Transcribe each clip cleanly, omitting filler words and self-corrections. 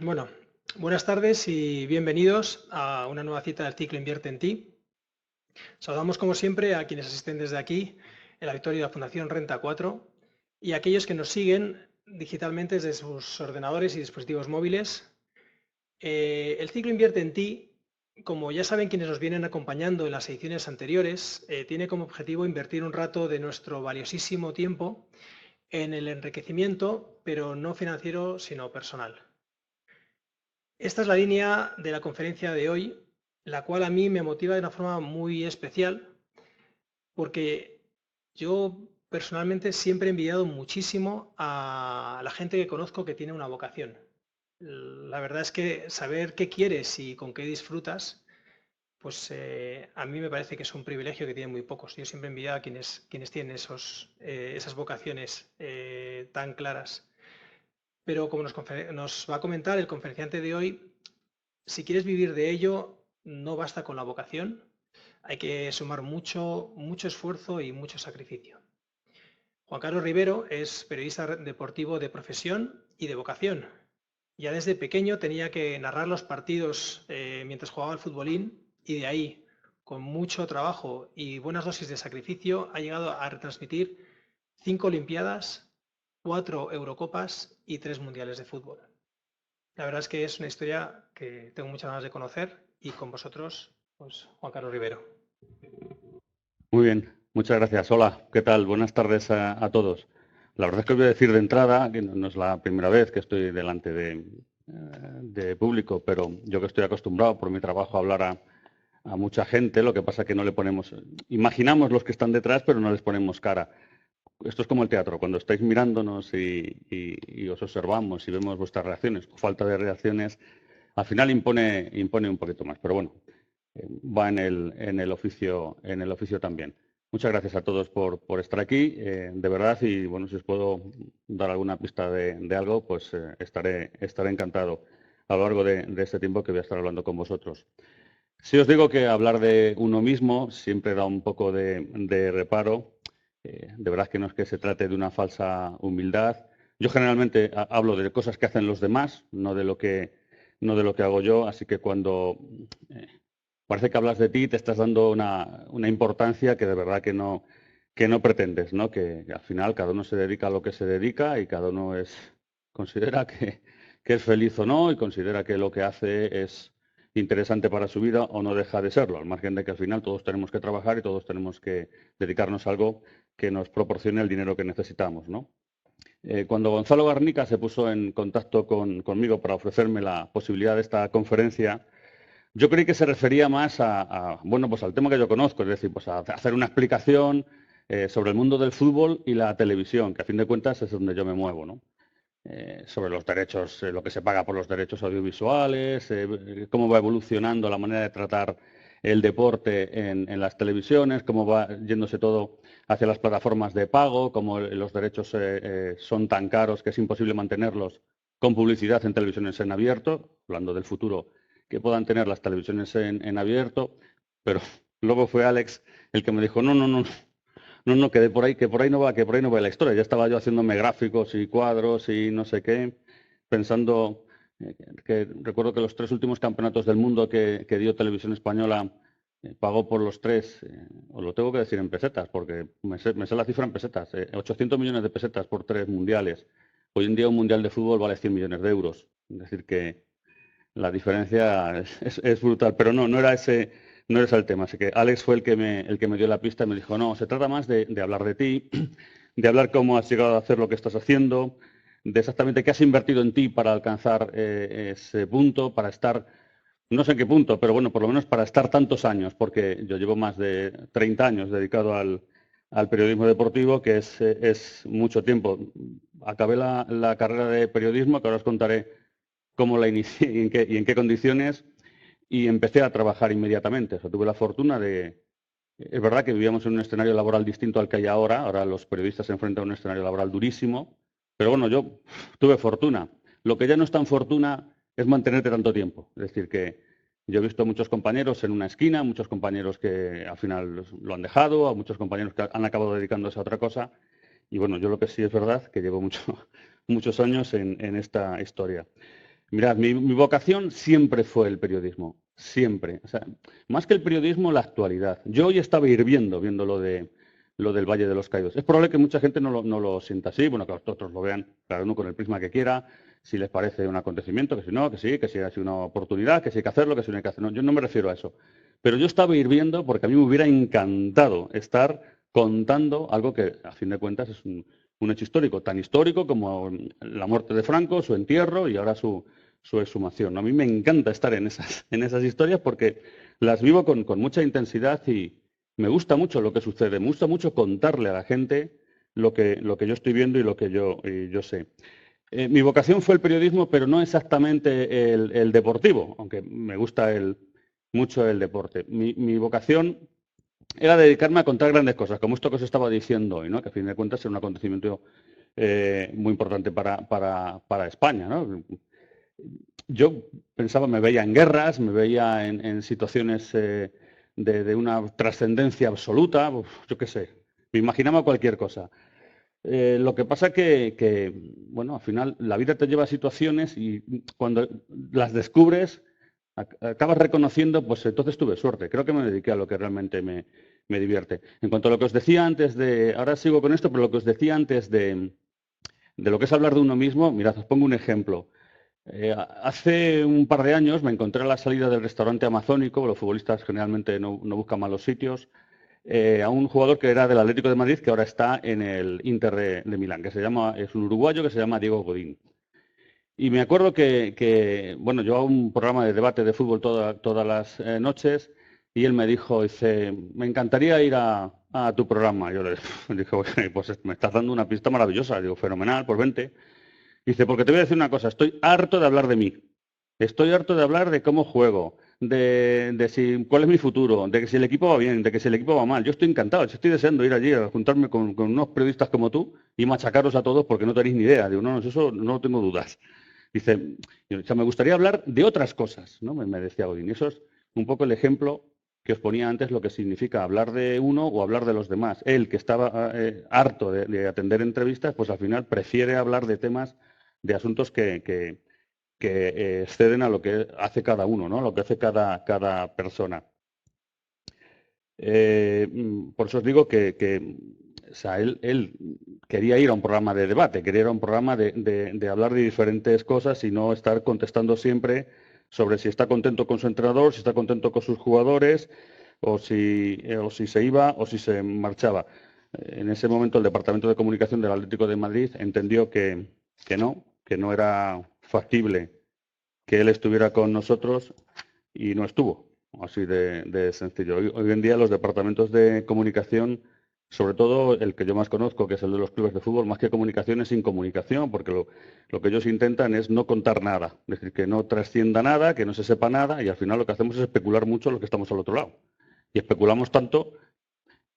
Bueno, buenas tardes y bienvenidos a una nueva cita del ciclo Invierte en Ti. Saludamos como siempre a quienes asisten desde aquí, el auditorio de la Fundación Renta 4 y a aquellos que nos siguen digitalmente desde sus ordenadores y dispositivos móviles. El ciclo Invierte en Ti, como ya saben quienes nos vienen acompañando en las ediciones anteriores, tiene como objetivo invertir un rato de nuestro valiosísimo tiempo en el enriquecimiento, pero no financiero, sino personal. Esta es la línea de la conferencia de hoy, la cual a mí me motiva de una forma muy especial, porque yo personalmente siempre he envidiado muchísimo a la gente que conozco que tiene una vocación. La verdad es que saber qué quieres y con qué disfrutas, pues a mí me parece que es un privilegio que tienen muy pocos. Yo siempre he envidiado a quienes tienen esas vocaciones tan claras. Pero como nos va a comentar el conferenciante de hoy, si quieres vivir de ello, no basta con la vocación, hay que sumar mucho esfuerzo y mucho sacrificio. Juan Carlos Rivero es periodista deportivo de profesión y de vocación. Ya desde pequeño tenía que narrar los partidos mientras jugaba al futbolín y de ahí, con mucho trabajo y buenas dosis de sacrificio, ha llegado a retransmitir 5 Olimpiadas, 4 Eurocopas y 3 Mundiales de fútbol. La verdad es que es una historia que tengo muchas ganas de conocer y con vosotros, pues Juan Carlos Rivero. Muy bien, muchas gracias. Hola, ¿qué tal? Buenas tardes a todos. La verdad es que os voy a decir de entrada, que no es la primera vez que estoy delante de público, pero yo que estoy acostumbrado por mi trabajo a hablar a mucha gente, lo que pasa es que no le ponemos, imaginamos los que están detrás, pero no les ponemos cara. Esto es como el teatro, cuando estáis mirándonos y os observamos y vemos vuestras reacciones, falta de reacciones, al final impone un poquito más, pero bueno, va en el oficio también. Muchas gracias a todos por estar aquí, de verdad, y bueno, si os puedo dar alguna pista de algo, pues estaré encantado a lo largo de este tiempo que voy a estar hablando con vosotros. Si os digo que hablar de uno mismo siempre da un poco de reparo, de verdad que no es que se trate de una falsa humildad. Yo generalmente hablo de cosas que hacen los demás, no de lo que hago yo, así que cuando parece que hablas de ti, te estás dando una importancia que de verdad que no pretendes, ¿no? Que al final cada uno se dedica a lo que se dedica y cada uno considera que es feliz o no y considera que lo que hace es interesante para su vida o no deja de serlo, al margen de que al final todos tenemos que trabajar y todos tenemos que dedicarnos a algo que nos proporcione el dinero que necesitamos, ¿no? Cuando Gonzalo Garnica se puso en contacto conmigo para ofrecerme la posibilidad de esta conferencia, yo creí que se refería más bueno, pues al tema que yo conozco, es decir, pues a hacer una explicación sobre el mundo del fútbol y la televisión, que a fin de cuentas es donde yo me muevo, ¿no? Sobre los derechos, lo que se paga por los derechos audiovisuales, cómo va evolucionando la manera de tratar el deporte en las televisiones, cómo va yéndose todo hacia las plataformas de pago, cómo los derechos son tan caros que es imposible mantenerlos con publicidad en televisiones en abierto, hablando del futuro que puedan tener las televisiones en abierto, pero luego fue Alex el que me dijo, no, que por ahí no va la historia. Ya estaba yo haciéndome gráficos y cuadros y no sé qué, pensando que recuerdo que los 3 últimos campeonatos del mundo que dio Televisión Española pagó por los 3, os lo tengo que decir en pesetas, porque me sé la cifra en pesetas, 800 millones de pesetas por 3 mundiales. Hoy en día un mundial de fútbol vale 100 millones de euros. Es decir, que la diferencia es brutal, pero no era ese el tema. Así que Alex fue el que me dio la pista y me dijo, no, se trata más de hablar de ti, de hablar cómo has llegado a hacer lo que estás haciendo, de exactamente qué has invertido en ti para alcanzar ese punto, para estar, no sé en qué punto, pero bueno, por lo menos para estar tantos años, porque yo llevo más de 30 años dedicado al periodismo deportivo, que es mucho tiempo. Acabé la carrera de periodismo, que ahora os contaré cómo la inicié y en qué condiciones, y empecé a trabajar inmediatamente. O sea, tuve la fortuna de... Es verdad que vivíamos en un escenario laboral distinto al que hay ahora. Ahora los periodistas se enfrentan a un escenario laboral durísimo. Pero bueno, yo tuve fortuna. Lo que ya no es tan fortuna es mantenerte tanto tiempo. Es decir, que yo he visto muchos compañeros en una esquina, muchos compañeros que al final lo han dejado, a muchos compañeros que han acabado dedicándose a otra cosa. Y bueno, yo lo que sí es verdad que llevo muchos años en esta historia. Mirad, mi vocación siempre fue el periodismo, siempre. O sea, más que el periodismo, la actualidad. Yo hoy estaba hirviendo viendo lo del Valle de los Caídos. Es probable que mucha gente no lo sienta así, bueno, que otros lo vean cada uno con el prisma que quiera, si les parece un acontecimiento, que si no, que sí, que si ha sido una oportunidad, que si hay que hacerlo, que si no hay que hacerlo. No, yo no me refiero a eso. Pero yo estaba hirviendo porque a mí me hubiera encantado estar contando algo que, a fin de cuentas, es un hecho histórico, tan histórico como la muerte de Franco, su entierro y ahora su exhumación. A mí me encanta estar en esas historias porque las vivo con mucha intensidad y me gusta mucho lo que sucede, me gusta mucho contarle a la gente lo que yo estoy viendo y lo que yo sé. Mi vocación fue el periodismo, pero no exactamente el deportivo, aunque me gusta mucho el deporte. Mi vocación era dedicarme a contar grandes cosas, como esto que os estaba diciendo hoy, ¿no? Que a fin de cuentas es un acontecimiento muy importante para España, ¿no? Yo pensaba, me veía en guerras, me veía en situaciones de una trascendencia absoluta, yo qué sé, me imaginaba cualquier cosa. Lo que pasa que, bueno, al final la vida te lleva a situaciones y cuando las descubres, acabas reconociendo, pues entonces tuve suerte. Creo que me dediqué a lo que realmente me divierte. En cuanto a lo que os decía antes ahora sigo con esto, pero lo que os decía antes de lo que es hablar de uno mismo, mirad, os pongo un ejemplo. Hace un par de años me encontré a la salida del restaurante amazónico, los futbolistas generalmente no buscan malos sitios, a un jugador que era del Atlético de Madrid, que ahora está en el Inter de Milán, es un uruguayo que se llama Diego Godín. Y me acuerdo bueno, yo hago un programa de debate de fútbol todas las noches y él me dijo, dice, me encantaría ir a tu programa. Yo le dije, pues me estás dando una pista maravillosa. Digo, fenomenal, pues vente. Dice, porque te voy a decir una cosa, estoy harto de hablar de mí. Estoy harto de hablar de cómo juego, de cuál es mi futuro, de que si el equipo va bien, de que si el equipo va mal. Yo estoy encantado, yo estoy deseando ir allí a juntarme con unos periodistas como tú y machacaros a todos porque no tenéis ni idea. Digo, no, eso no tengo dudas. Dice, o sea, me gustaría hablar de otras cosas, ¿no? Me decía Godín. Y eso es un poco el ejemplo que os ponía antes, lo que significa hablar de uno o hablar de los demás. Él, que estaba harto de atender entrevistas, pues al final prefiere hablar de temas, de asuntos que exceden a lo que hace cada uno, ¿no? Lo que hace cada persona. Por eso os digo que o sea, él quería ir a un programa de debate, quería ir a un programa de hablar de diferentes cosas y no estar contestando siempre sobre si está contento con su entrenador, si está contento con sus jugadores, o si se iba o si se marchaba. En ese momento el Departamento de Comunicación del Atlético de Madrid entendió que no era factible que él estuviera con nosotros y no estuvo. Así de sencillo. Hoy en día los departamentos de comunicación, sobre todo el que yo más conozco, que es el de los clubes de fútbol, más que comunicación es incomunicación, porque lo que ellos intentan es no contar nada, es decir, que no trascienda nada, que no se sepa nada, y al final lo que hacemos es especular mucho los que estamos al otro lado. Y especulamos tanto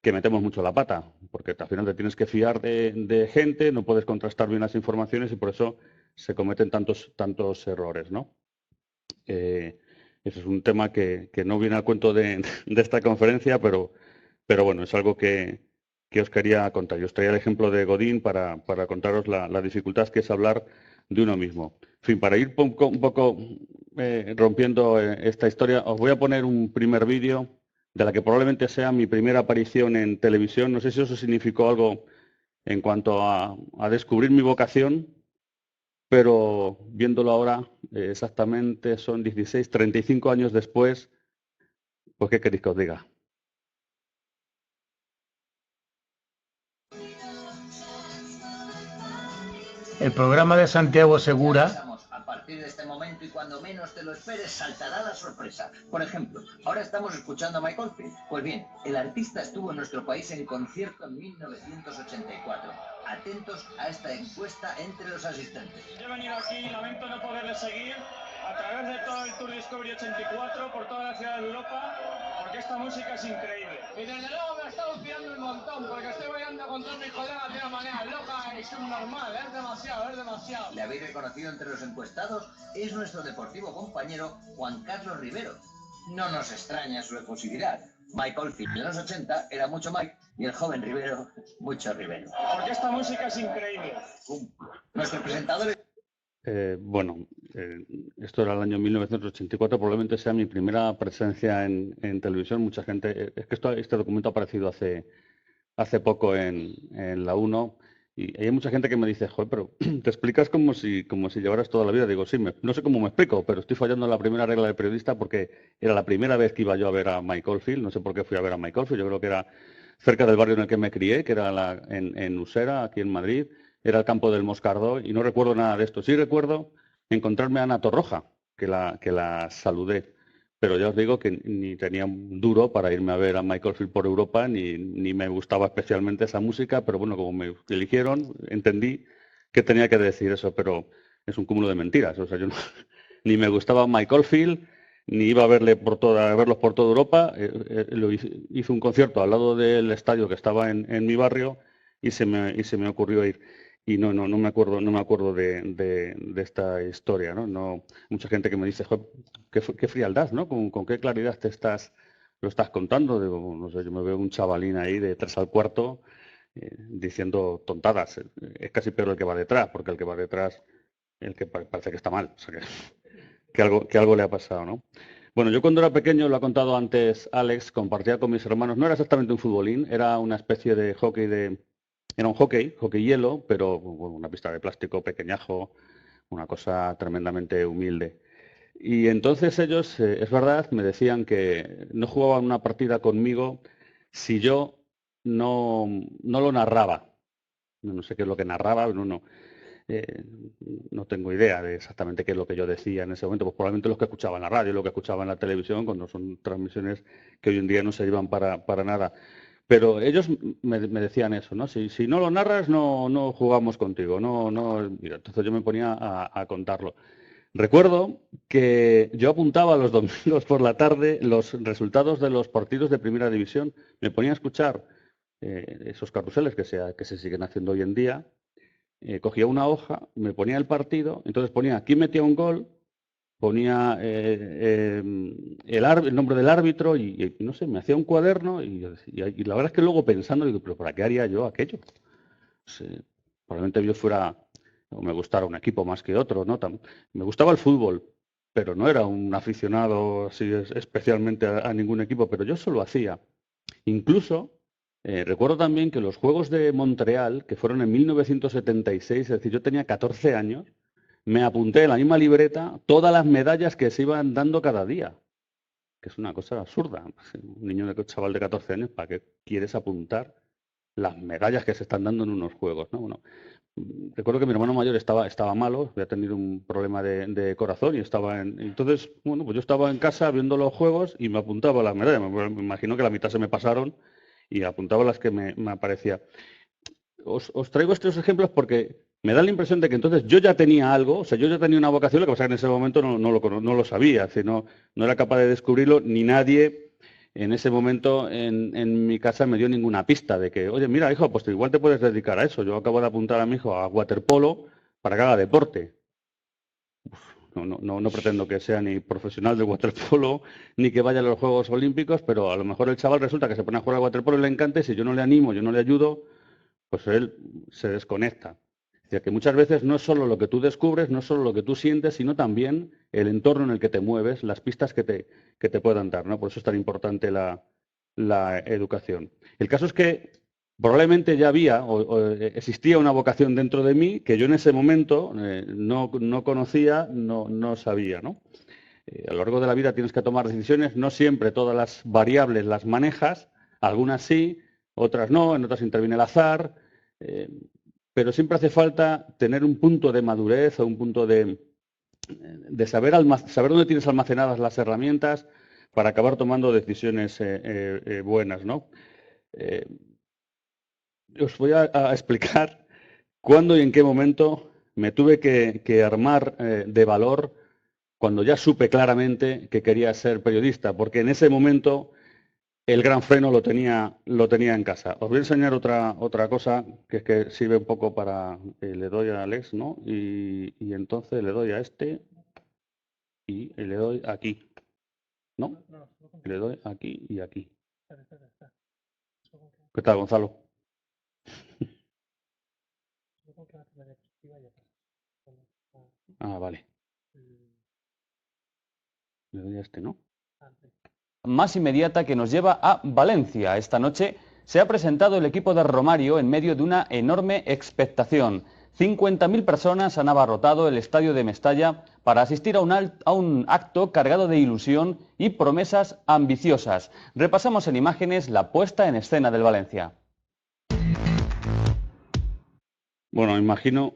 que metemos mucho la pata, porque al final te tienes que fiar de gente, no puedes contrastar bien las informaciones y por eso se cometen tantos errores, ¿no? Ese es un tema que no viene al cuento de esta conferencia, pero bueno, es algo que os quería contar. Yo os traía el ejemplo de Godín para contaros la dificultad que es hablar de uno mismo. En fin, para ir un poco rompiendo esta historia, os voy a poner un primer vídeo de la que probablemente sea mi primera aparición en televisión. No sé si eso significó algo en cuanto a descubrir mi vocación, pero viéndolo ahora, exactamente son 35 años después, pues ¿qué queréis que os diga? El programa de Santiago Segura. A partir de este momento y cuando menos te lo esperes, saltará la sorpresa. Por ejemplo, ahora estamos escuchando a Michael Field. Pues bien, el artista estuvo en nuestro país en concierto en 1984. Atentos a esta encuesta entre los asistentes. Yo he venido aquí, lamento no poderles seguir a través de todo el Tour Discovery 84 por toda la ciudad de Europa, porque esta música es increíble. Y desde luego me está gustando un montón, porque estoy bailando con todos mis colegas de una manera loca y subnormal, es demasiado. ¿Le habéis reconocido entre los encuestados? Es nuestro deportivo compañero Juan Carlos Rivero. No nos extraña su efusividad. Michael Field en los 80 era mucho Mike y el joven Rivero mucho Rivero. Porque esta música es increíble. Nuestro presentador es... Bueno, esto era el año 1984, probablemente sea mi primera presencia en televisión. Mucha gente, es que este documento ha aparecido hace poco en la 1 y hay mucha gente que me dice, joder, pero te explicas como si llevaras toda la vida. Digo, sí, no sé cómo me explico, pero estoy fallando en la primera regla de periodista porque era la primera vez que iba yo a ver a Mike Oldfield. No sé por qué fui a ver a Mike Oldfield, yo creo que era cerca del barrio en el que me crié, que era en Usera, aquí en Madrid, era el campo del Moscardó y no recuerdo nada de esto. Sí recuerdo encontrarme a Ana Torroja, que la saludé. Pero ya os digo que ni tenía un duro para irme a ver a Mike Oldfield por Europa, ni me gustaba especialmente esa música, pero bueno, como me eligieron, entendí que tenía que decir eso, pero es un cúmulo de mentiras. O sea, yo ni me gustaba Mike Oldfield, ni iba a verlos por toda Europa. Hizo un concierto al lado del estadio que estaba en mi barrio y se me ocurrió ir. Y no me acuerdo de esta historia, ¿no? Mucha gente que me dice, "Joder, qué frialdad, ¿no? ¿Con qué claridad lo estás contando?". Digo, no sé, yo me veo un chavalín ahí de 3 al cuarto diciendo tontadas. Es casi peor el que va detrás, porque el que va detrás, el que parece que está mal. O sea, que algo le ha pasado, ¿no? Bueno, yo cuando era pequeño, lo ha contado antes Alex, compartía con mis hermanos, no era exactamente un futbolín, era una especie de hockey era un hockey hielo, pero bueno, una pista de plástico pequeñajo, una cosa tremendamente humilde. Y entonces ellos, es verdad, me decían que no jugaban una partida conmigo si yo no lo narraba. No sé qué es lo que narraba, eh, no tengo idea de exactamente qué es lo que yo decía en ese momento, pues probablemente lo que escuchaba en la radio, lo que escuchaba en la televisión, cuando son transmisiones que hoy en día no se llevan para nada. Pero ellos me decían eso, ¿no? Si no lo narras, no jugamos contigo. Mira, entonces yo me ponía a contarlo. Recuerdo que yo apuntaba los domingos por la tarde los resultados de los partidos de primera división. Me ponía a escuchar esos carruseles que se siguen haciendo hoy en día. Cogía una hoja, me ponía el partido, entonces ponía quién metía un gol, ponía el nombre del árbitro y no sé, me hacía un cuaderno y la verdad es que luego pensando, digo, pero ¿para qué haría yo aquello? Pues, probablemente yo fuera, o me gustara un equipo más que otro, ¿no? Me gustaba el fútbol, pero no era un aficionado así especialmente a ningún equipo, pero yo solo hacía. Incluso recuerdo también que los Juegos de Montreal, que fueron en 1976, es decir, yo tenía 14 años, me apunté en la misma libreta todas las medallas que se iban dando cada día, que es una cosa absurda. Un chaval de 14 años, ¿para qué quieres apuntar las medallas que se están dando en unos juegos, ¿no? Bueno, recuerdo que mi hermano mayor estaba malo, había tenido un problema de corazón y entonces, bueno, pues yo estaba en casa viendo los juegos y me apuntaba las medallas. Me imagino que la mitad se me pasaron y apuntaba las que me aparecía. Os traigo estos ejemplos porque me da la impresión de que entonces yo ya tenía algo, o sea, yo ya tenía una vocación, lo que pasa es que en ese momento no lo sabía, es decir, no era capaz de descubrirlo, ni nadie en ese momento en mi casa me dio ninguna pista de que, oye, mira, hijo, pues igual te puedes dedicar a eso. Yo acabo de apuntar a mi hijo a waterpolo para que haga deporte. No pretendo que sea ni profesional de waterpolo ni que vaya a los Juegos Olímpicos, pero a lo mejor el chaval resulta que se pone a jugar al waterpolo y le encanta y si yo no le animo, yo no le ayudo, pues él se desconecta. Es decir, que muchas veces no es solo lo que tú descubres, no es solo lo que tú sientes, sino también el entorno en el que te mueves, las pistas que te puedan dar, ¿no? Por eso es tan importante la educación. El caso es que probablemente ya había o existía una vocación dentro de mí que yo en ese momento no conocía, no sabía, ¿no? A lo largo de la vida tienes que tomar decisiones, no siempre todas las variables las manejas, algunas sí, otras no, en otras interviene el azar, pero siempre hace falta tener un punto de madurez o un punto de saber dónde tienes almacenadas las herramientas para acabar tomando decisiones buenas, ¿no? Os voy a explicar cuándo y en qué momento me tuve que armar de valor cuando ya supe claramente que quería ser periodista, porque en ese momento el gran freno lo tenía en casa. Os voy a enseñar otra cosa que es que sirve un poco para... le doy a Alex, ¿no? Y entonces le doy a este y le doy aquí, ¿no? Le doy aquí y aquí. ¿Qué tal, Gonzalo? Ah, vale. Le doy a este, ¿no? Más inmediata que nos lleva a Valencia. Esta noche se ha presentado el equipo de Romario en medio de una enorme expectación. 50.000 personas han abarrotado el estadio de Mestalla para asistir a un acto cargado de ilusión y promesas ambiciosas. Repasamos en imágenes la puesta en escena del Valencia. Bueno, imagino,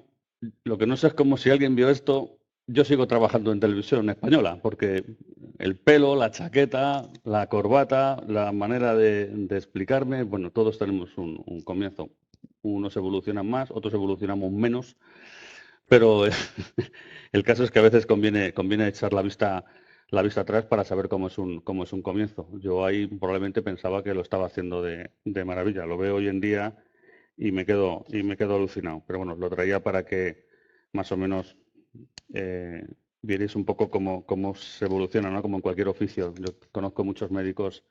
lo que no sé es como si alguien vio esto. Yo sigo trabajando en televisión española, porque el pelo, la chaqueta, la corbata, la manera de explicarme, bueno, todos tenemos un comienzo. Unos evolucionan más, otros evolucionamos menos, pero el caso es que a veces conviene echar la vista atrás para saber cómo es un comienzo. Yo ahí probablemente pensaba que lo estaba haciendo de maravilla. Lo veo hoy en día y me quedo alucinado. Pero bueno, lo traía para que más o menos vierais un poco cómo se evoluciona, ¿no? Como en cualquier oficio. Yo conozco muchos médicos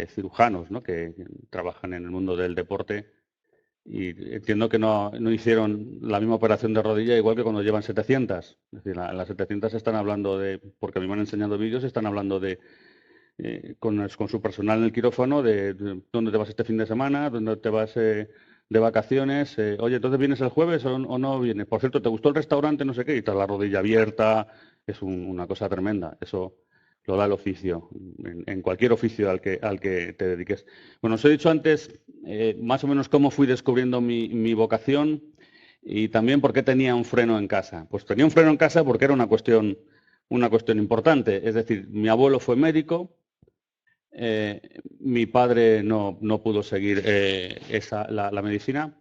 cirujanos, ¿no? que trabajan en el mundo del deporte y entiendo que no hicieron la misma operación de rodilla igual que cuando llevan 700. Es decir, en las 700 están hablando porque a mí me han enseñado vídeos, están hablando con su personal en el quirófano de dónde te vas este fin de semana, dónde te vas de vacaciones, oye, entonces vienes el jueves o no vienes. Por cierto, ¿te gustó el restaurante? No sé qué, y está la rodilla abierta, es una cosa tremenda. Eso lo da el oficio, en cualquier oficio al que te dediques. Bueno, os he dicho antes más o menos cómo fui descubriendo mi vocación y también por qué tenía un freno en casa. Pues tenía un freno en casa porque era una cuestión importante. Es decir, mi abuelo fue médico. Mi padre no pudo seguir la medicina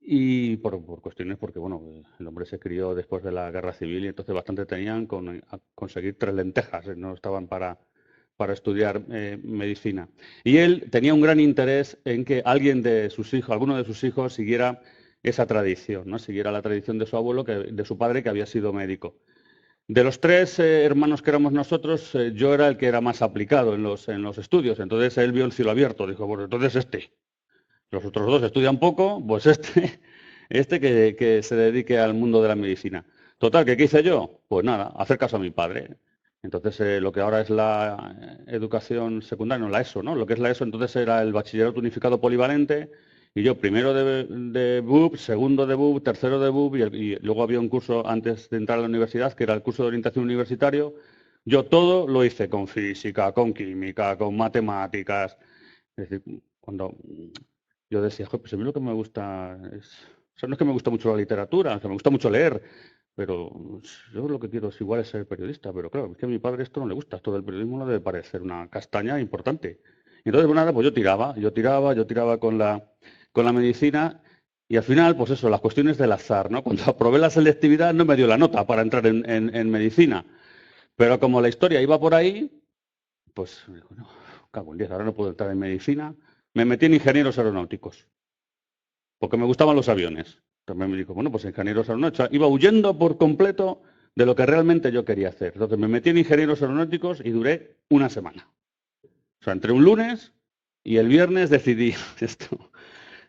y por cuestiones porque bueno, el hombre se crió después de la guerra civil y entonces bastante tenían con conseguir 3 lentejas, no estaban para estudiar medicina. Y él tenía un gran interés en que alguno de sus hijos siguiera esa tradición, ¿no? Siguiera la tradición de su abuelo, de su padre, que había sido médico. De los 3 hermanos que éramos nosotros, yo era el que era más aplicado en los estudios. Entonces él vio el cielo abierto, dijo, bueno, entonces Los otros 2 estudian poco, pues este que se dedique al mundo de la medicina. Total, ¿qué hice yo? Pues nada, hacer caso a mi padre. Entonces lo que ahora es la educación secundaria, no la ESO, ¿no? Lo que es la ESO entonces era el bachillerato unificado polivalente. Y yo primero de BUP, segundo de BUP, tercero de BUP y luego había un curso antes de entrar a la universidad que era el curso de orientación universitario. Yo todo lo hice con física, con química, con matemáticas. Es decir, cuando yo decía, pues a mí lo que me gusta no es que me gusta mucho la literatura, que me gusta mucho leer, pero yo lo que quiero es igual es ser periodista. Pero claro, es que a mi padre esto no le gusta, esto del periodismo no debe parecer una castaña importante. Y entonces, bueno, nada, pues yo tiraba con la medicina y al final, pues eso, las cuestiones del azar, ¿no? Cuando aprobé la selectividad no me dio la nota para entrar en medicina, pero como la historia iba por ahí, pues digo, no, cago en 10, ahora no puedo entrar en medicina. Me metí en ingenieros aeronáuticos, porque me gustaban los aviones. También me dijo, bueno, pues ingenieros aeronáuticos. Iba huyendo por completo de lo que realmente yo quería hacer. Entonces me metí en ingenieros aeronáuticos y duré una semana. O sea, entré un lunes y el viernes decidí,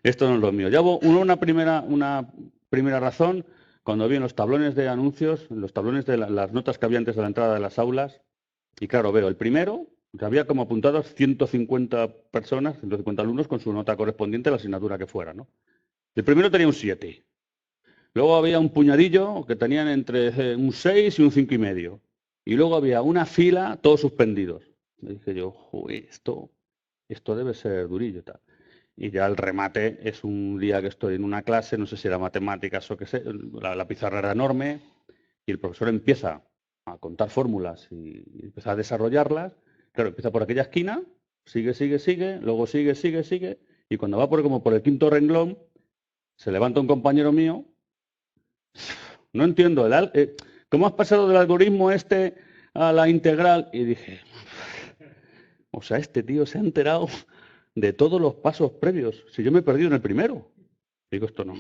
esto no es lo mío. Ya hubo una primera razón, cuando vi en los tablones de anuncios, en los tablones de las notas que había antes de la entrada de las aulas, y claro, veo el primero, que había como apuntados 150 personas, 150 alumnos con su nota correspondiente a la asignatura que fuera, ¿no? El primero tenía un 7. Luego había un puñadillo que tenían entre un 6 y un 5,5. Y luego había una fila, todos suspendidos. Me dije yo, joder, esto debe ser durillo, tal. Y ya el remate es un día que estoy en una clase, no sé si era matemáticas o qué sé, la pizarra era enorme y el profesor empieza a contar fórmulas y empieza a desarrollarlas. Claro, empieza por aquella esquina, sigue, luego sigue, y cuando va como por el 5.º renglón, se levanta un compañero mío. No entiendo, ¿cómo has pasado del algoritmo a la integral? Y dije, o sea, este tío se ha enterado de todos los pasos previos. Si yo me he perdido en el primero. Digo, esto no,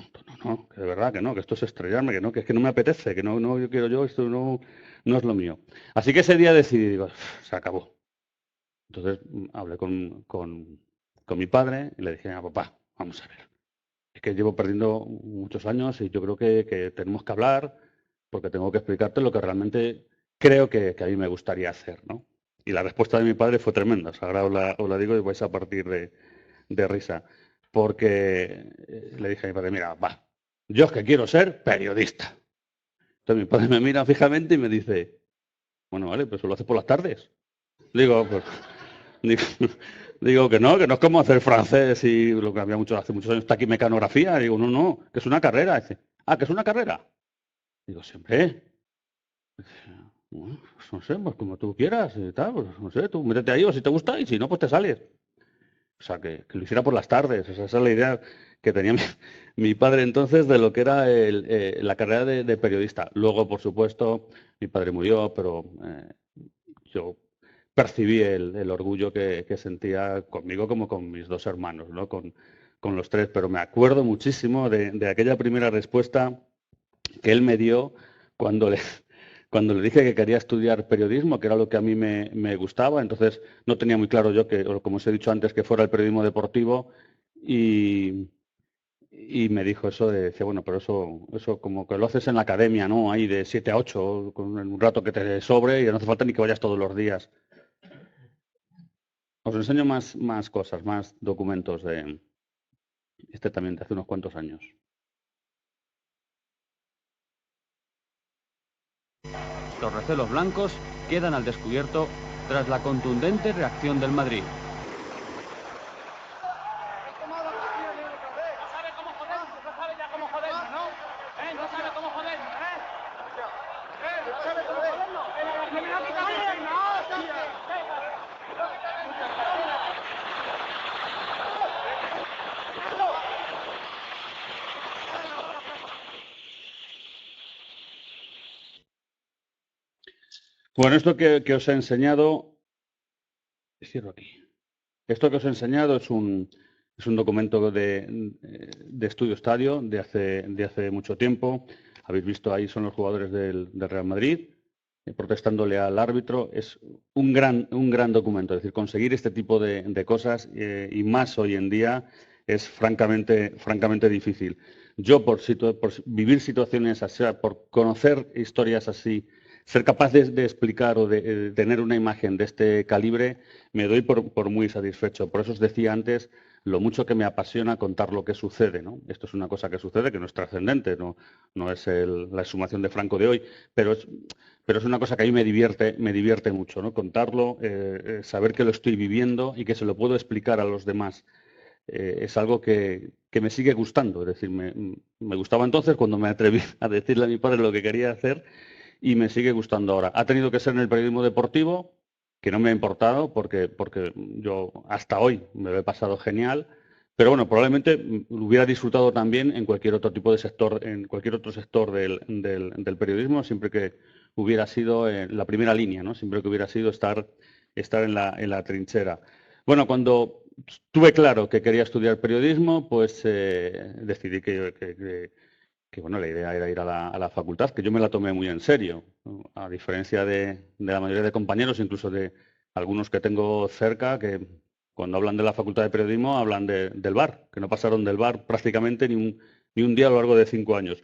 que de verdad que no, que esto es estrellarme, que es que no me apetece, que no yo quiero esto no es lo mío. Así que ese día decidí, digo, se acabó. Entonces hablé con mi padre y le dije a papá, vamos a ver, es que llevo perdiendo muchos años y yo creo que tenemos que hablar porque tengo que explicarte lo que realmente creo que a mí me gustaría hacer, ¿no? Y la respuesta de mi padre fue tremenda. O sea, ahora os la digo y vais a partir de risa. Porque le dije a mi padre, mira, va, yo es que quiero ser periodista. Entonces mi padre me mira fijamente y me dice, bueno, vale, pues lo haces por las tardes. Digo, pues, digo que no es como hacer francés y lo que había hace muchos años, taquimecanografía. Digo, no, que es una carrera. Dice, que es una carrera. Digo, siempre. Bueno, pues no sé, pues como tú quieras y tal, pues no sé, tú métete ahí o si te gusta y si no, pues te sales. O sea, que lo hiciera por las tardes. O sea, esa es la idea que tenía mi padre entonces de lo que era la carrera de periodista. Luego, por supuesto, mi padre murió, pero yo percibí el orgullo que sentía conmigo como con mis dos hermanos, ¿no? Con los tres. Pero me acuerdo muchísimo de aquella primera respuesta que él me dio cuando le dije que quería estudiar periodismo, que era lo que a mí me gustaba. Entonces no tenía muy claro yo que, como os he dicho antes, que fuera el periodismo deportivo y me dijo eso decía, bueno, pero eso como que lo haces en la academia, ¿no? Ahí de 7 a 8, con un rato que te sobre y no hace falta ni que vayas todos los días. Os enseño más cosas, más documentos de este también de hace unos cuantos años. Los recelos blancos quedan al descubierto tras la contundente reacción del Madrid. Bueno, esto que os he enseñado, cierro aquí. Esto que os he enseñado es un documento de Estudio Estadio de hace mucho tiempo. Habéis visto ahí son los jugadores del Real Madrid protestándole al árbitro. Es un gran documento. Es decir, conseguir este tipo de cosas y más hoy en día es francamente difícil. Yo por vivir situaciones así, por conocer historias así, ser capaz de explicar o de tener una imagen de este calibre, me doy por muy satisfecho. Por eso os decía antes lo mucho que me apasiona contar lo que sucede, ¿no? Esto es una cosa que sucede, que no es trascendente, no es la exhumación de Franco de hoy, pero es una cosa que a mí me divierte mucho, ¿no? Contarlo, saber que lo estoy viviendo y que se lo puedo explicar a los demás. Es algo que me sigue gustando. Es decir, me gustaba entonces cuando me atreví a decirle a mi padre lo que quería hacer y me sigue gustando ahora. Ha tenido que ser en el periodismo deportivo, que no me ha importado porque yo hasta hoy me lo he pasado genial, pero bueno, probablemente lo hubiera disfrutado también en cualquier otro tipo de sector, en cualquier otro sector del periodismo, siempre que hubiera sido en la primera línea, ¿no? Siempre que hubiera sido estar en la trinchera. Bueno, cuando tuve claro que quería estudiar periodismo, pues decidí que bueno, la idea era ir a la facultad, que yo me la tomé muy en serio, ¿no? A diferencia de la mayoría de compañeros, incluso de algunos que tengo cerca, que cuando hablan de la facultad de periodismo hablan del bar, que no pasaron del bar prácticamente ni un día a lo largo de 5 años.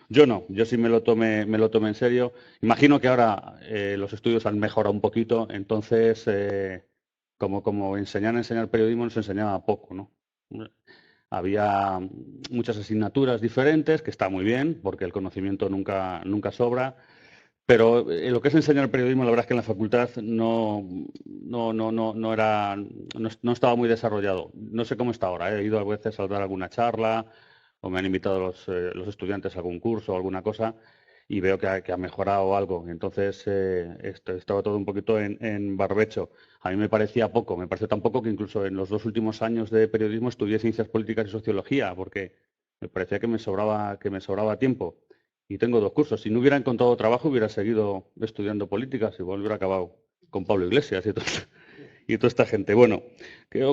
Yo no, yo sí me lo tomé en serio. Imagino que ahora los estudios han mejorado un poquito, entonces como enseñar periodismo nos enseñaba poco, ¿no? Había muchas asignaturas diferentes, que está muy bien, porque el conocimiento nunca sobra, pero lo que es enseñar periodismo, la verdad es que en la facultad no estaba muy desarrollado. No sé cómo está ahora, he ido a veces a dar alguna charla, o me han invitado los estudiantes a algún curso o alguna cosa, y veo que ha mejorado algo. Entonces, estaba todo un poquito en barbecho. A mí me parecía poco, me pareció tan poco que incluso en los 2 últimos años de periodismo estudié Ciencias Políticas y Sociología, porque me parecía que me sobraba tiempo. Y tengo 2 cursos. Si no hubiera encontrado trabajo, hubiera seguido estudiando políticas, igual hubiera acabado con Pablo Iglesias y toda esta gente. Bueno,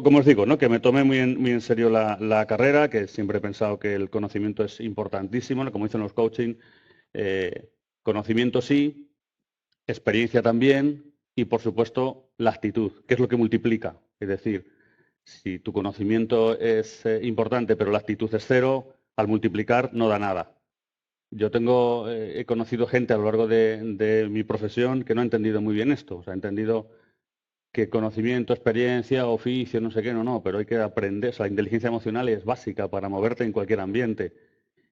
como os digo, ¿no? Que me tomé muy en serio la carrera, que siempre he pensado que el conocimiento es importantísimo, ¿no? Como dicen los coaching, conocimiento sí, experiencia también y, por supuesto, la actitud, que es lo que multiplica. Es decir, si tu conocimiento es importante, pero la actitud es 0, al multiplicar no da nada. Yo he conocido gente a lo largo de mi profesión que no ha entendido muy bien esto. O sea, ha entendido que conocimiento, experiencia, oficio, no sé qué, no, pero hay que aprender. O sea, la inteligencia emocional es básica para moverte en cualquier ambiente.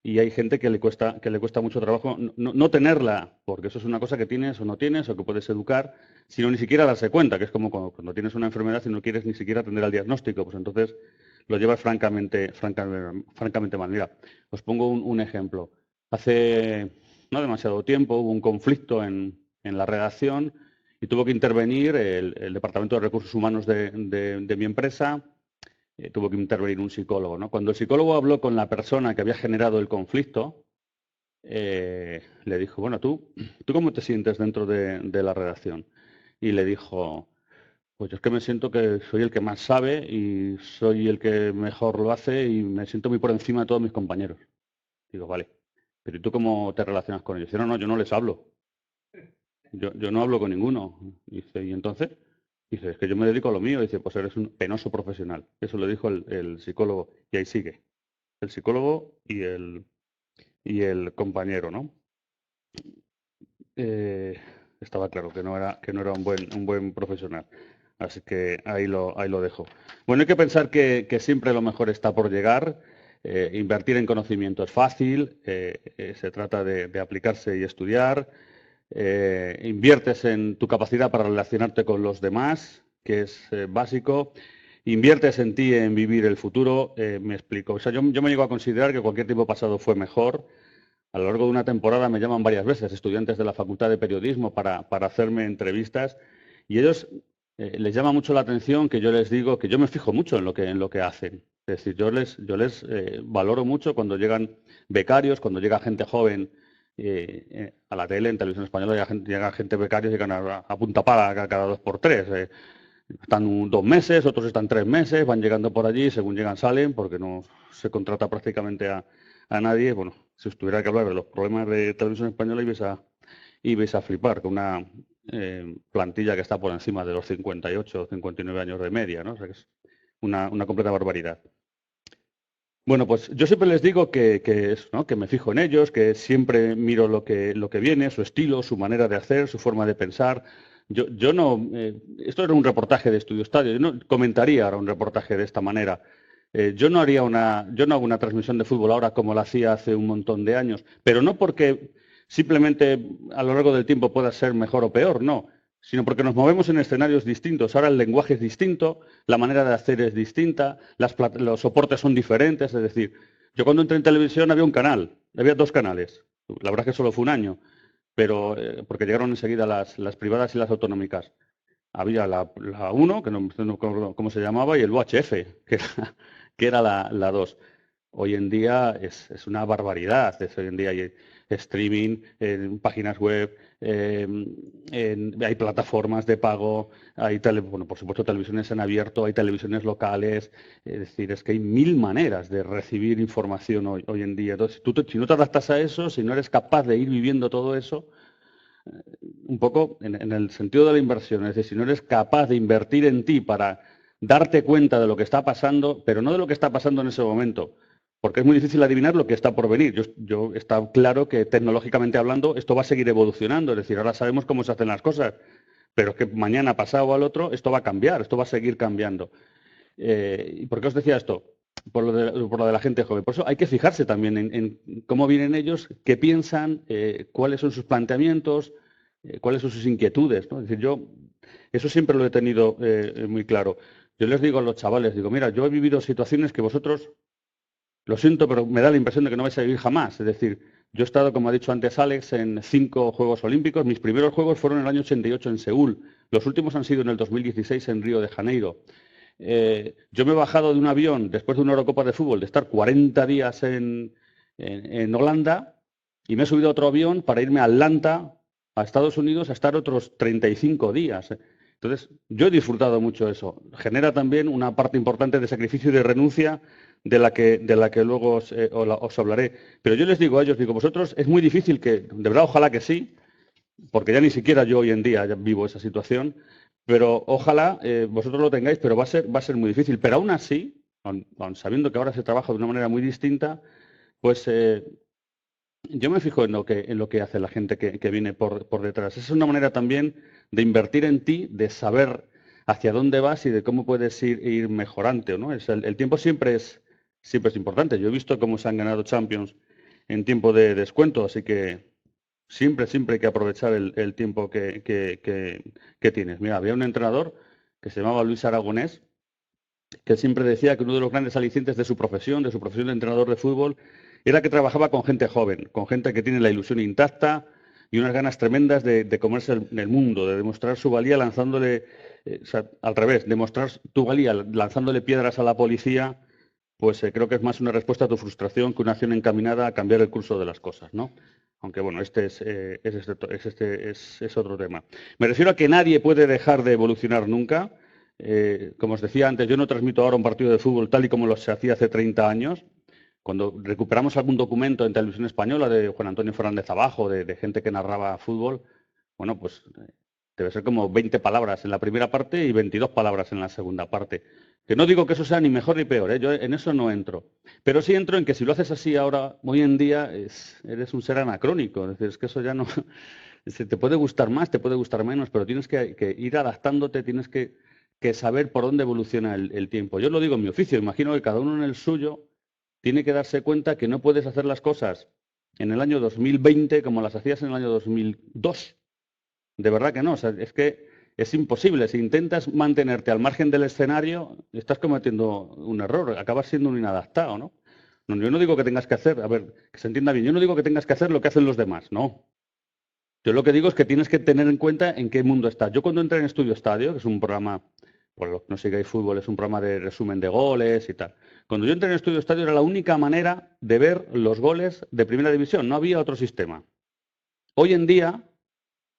Y hay gente que le cuesta mucho trabajo no tenerla, porque eso es una cosa que tienes o no tienes, o que puedes educar, sino ni siquiera darse cuenta, que es como cuando tienes una enfermedad y no quieres ni siquiera atender al diagnóstico, pues entonces lo llevas francamente mal. Mira, os pongo un ejemplo. Hace no demasiado tiempo hubo un conflicto en la redacción y tuvo que intervenir el Departamento de Recursos Humanos de mi empresa. Tuvo que intervenir un psicólogo, ¿no? Cuando el psicólogo habló con la persona que había generado el conflicto, le dijo, bueno, ¿tú cómo te sientes dentro de la redacción? Y le dijo, pues yo es que me siento que soy el que más sabe y soy el que mejor lo hace y me siento muy por encima de todos mis compañeros. Digo, vale, pero ¿y tú cómo te relacionas con ellos? Dice, no, yo no les hablo. Yo no hablo con ninguno. Dice, ¿y entonces? Dice, es que yo me dedico a lo mío. Dice, pues eres un penoso profesional. Eso lo dijo el psicólogo. Y ahí sigue. El psicólogo y el compañero, ¿no? Estaba claro que no era un buen profesional. Así que ahí lo dejo. Bueno, hay que pensar que siempre lo mejor está por llegar. Invertir en conocimiento es fácil. Se trata de aplicarse y estudiar. Inviertes en tu capacidad para relacionarte con los demás, que es básico. Inviertes en ti, en vivir el futuro. Me explico. O sea, yo me llego a considerar que cualquier tiempo pasado fue mejor. A lo largo de una temporada me llaman varias veces estudiantes de la Facultad de Periodismo para hacerme entrevistas y ellos les llama mucho la atención que yo les digo que yo me fijo mucho en lo que hacen. Es decir, yo les valoro mucho cuando llegan becarios, cuando llega gente joven a la tele, en Televisión Española llega gente becarios, llegan a punta pala cada 2 por 3. Están 2 meses, otros están 3 meses, van llegando por allí, según llegan salen, porque no se contrata prácticamente a nadie. Bueno, si os tuviera que hablar de los problemas de Televisión Española ibais a flipar, con una plantilla que está por encima de los 58 o 59 años de media, ¿no? O sea que es una completa barbaridad. Bueno, pues yo siempre les digo que me fijo en ellos, que siempre miro lo que viene, su estilo, su manera de hacer, su forma de pensar. Yo no, esto era un reportaje de Estudio Estadio, yo no comentaría ahora un reportaje de esta manera. Yo no hago una transmisión de fútbol ahora como la hacía hace un montón de años, pero no porque simplemente a lo largo del tiempo pueda ser mejor o peor, no, sino porque nos movemos en escenarios distintos. Ahora el lenguaje es distinto, la manera de hacer es distinta, los soportes son diferentes. Es decir, yo cuando entré en televisión había un canal, había 2 canales. La verdad es que solo fue un año, pero porque llegaron enseguida las privadas y las autonómicas. Había la 1, que no me acuerdo cómo se llamaba, y el UHF, que era la 2. Hoy en día es una barbaridad. Hoy en día hay streaming, en páginas web, hay plataformas de pago, hay por supuesto televisiones en abierto, hay televisiones locales. Es decir, es que hay 1000 maneras de recibir información hoy en día. Entonces, si no te adaptas a eso, si no eres capaz de ir viviendo todo eso, un poco en el sentido de la inversión, es decir, si no eres capaz de invertir en ti para darte cuenta de lo que está pasando, pero no de lo que está pasando en ese momento, porque es muy difícil adivinar lo que está por venir. Yo está claro que tecnológicamente hablando esto va a seguir evolucionando, es decir, ahora sabemos cómo se hacen las cosas, pero es que mañana, pasado o al otro, esto va a cambiar, esto va a seguir cambiando. ¿Y por qué os decía esto? Por lo de la gente joven. Por eso hay que fijarse también en cómo vienen ellos, qué piensan, cuáles son sus planteamientos, cuáles son sus inquietudes, ¿no? Es decir, yo eso siempre lo he tenido muy claro. Yo les digo a los chavales, digo, mira, yo he vivido situaciones que vosotros, lo siento, pero me da la impresión de que no vais a vivir jamás. Es decir, yo he estado, como ha dicho antes Alex, en 5 Juegos Olímpicos. Mis primeros Juegos fueron en el año 88 en Seúl. Los últimos han sido en el 2016 en Río de Janeiro. Yo me he bajado de un avión después de una Eurocopa de fútbol, de estar 40 días en Holanda, y me he subido a otro avión para irme a Atlanta, a Estados Unidos, a estar otros 35 días. Entonces, yo he disfrutado mucho eso. Genera también una parte importante de sacrificio y de renuncia de la que luego os hablaré. Pero yo les digo a ellos, vosotros es muy difícil de verdad, ojalá que sí, porque ya ni siquiera yo hoy en día ya vivo esa situación, pero ojalá vosotros lo tengáis, pero va a ser muy difícil. Pero aún así, aun sabiendo que ahora se trabaja de una manera muy distinta, pues yo me fijo en lo que hace la gente que viene por detrás. Es una manera también de invertir en ti, de saber hacia dónde vas y de cómo puedes ir mejorando, ¿no? El tiempo siempre es importante. Yo he visto cómo se han ganado Champions en tiempo de descuento, así que siempre hay que aprovechar el tiempo que tienes. Mira, había un entrenador que se llamaba Luis Aragonés, que siempre decía que uno de los grandes alicientes de su profesión de entrenador de fútbol, era que trabajaba con gente joven, con gente que tiene la ilusión intacta y unas ganas tremendas de comerse el mundo, de demostrar su valía lanzándole, o sea, al revés, demostrar tu valía lanzándole piedras a la policía, pues creo que es más una respuesta a tu frustración que una acción encaminada a cambiar el curso de las cosas, ¿no? Aunque bueno, este es otro tema. Me refiero a que nadie puede dejar de evolucionar nunca. Como os decía antes, yo no transmito ahora un partido de fútbol tal y como se hacía hace 30 años. Cuando recuperamos algún documento en Televisión Española de Juan Antonio Fernández Abajo, de gente que narraba fútbol, bueno, pues debe ser como 20 palabras en la primera parte y 22 palabras en la segunda parte. Que no digo que eso sea ni mejor ni peor, yo en eso no entro. Pero sí entro en que si lo haces así ahora, hoy en día, eres un ser anacrónico. Es decir, es que eso ya no... Te puede gustar más, te puede gustar menos, pero tienes que ir adaptándote, tienes que saber por dónde evoluciona el tiempo. Yo lo digo en mi oficio, imagino que cada uno en el suyo tiene que darse cuenta que no puedes hacer las cosas en el año 2020 como las hacías en el año 2002. De verdad que no, o sea, es que es imposible. Si intentas mantenerte al margen del escenario, estás cometiendo un error, acabas siendo un inadaptado, ¿no? No, yo no digo que tengas que hacer, a ver, que se entienda bien, yo no digo que tengas que hacer lo que hacen los demás, no. Yo lo que digo es que tienes que tener en cuenta en qué mundo estás. Yo cuando entré en Estudio Estadio, que es un programa, por los que no sigáis fútbol, es un programa de resumen de goles y tal. Cuando yo entré en Estudio Estadio era la única manera de ver los goles de Primera División, no había otro sistema. Hoy en día,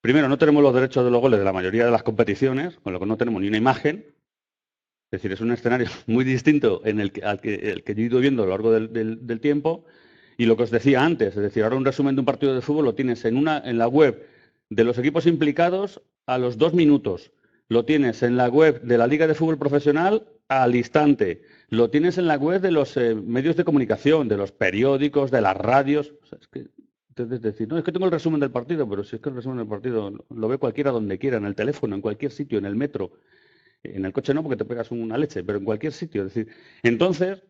primero, no tenemos los derechos de los goles de la mayoría de las competiciones, con lo que no tenemos ni una imagen. Es decir, es un escenario muy distinto al que yo he ido viendo a lo largo del tiempo. Y lo que os decía antes, es decir, ahora un resumen de un partido de fútbol lo tienes en la web de los equipos implicados a los 2 minutos. Lo tienes en la web de la Liga de Fútbol Profesional al instante. Lo tienes en la web de los medios de comunicación, de los periódicos, de las radios. O sea, es decir, no, es que tengo el resumen del partido, pero si es que el resumen del partido lo ve cualquiera donde quiera, en el teléfono, en cualquier sitio, en el metro. En el coche no, porque te pegas una leche, pero en cualquier sitio. Es decir, entonces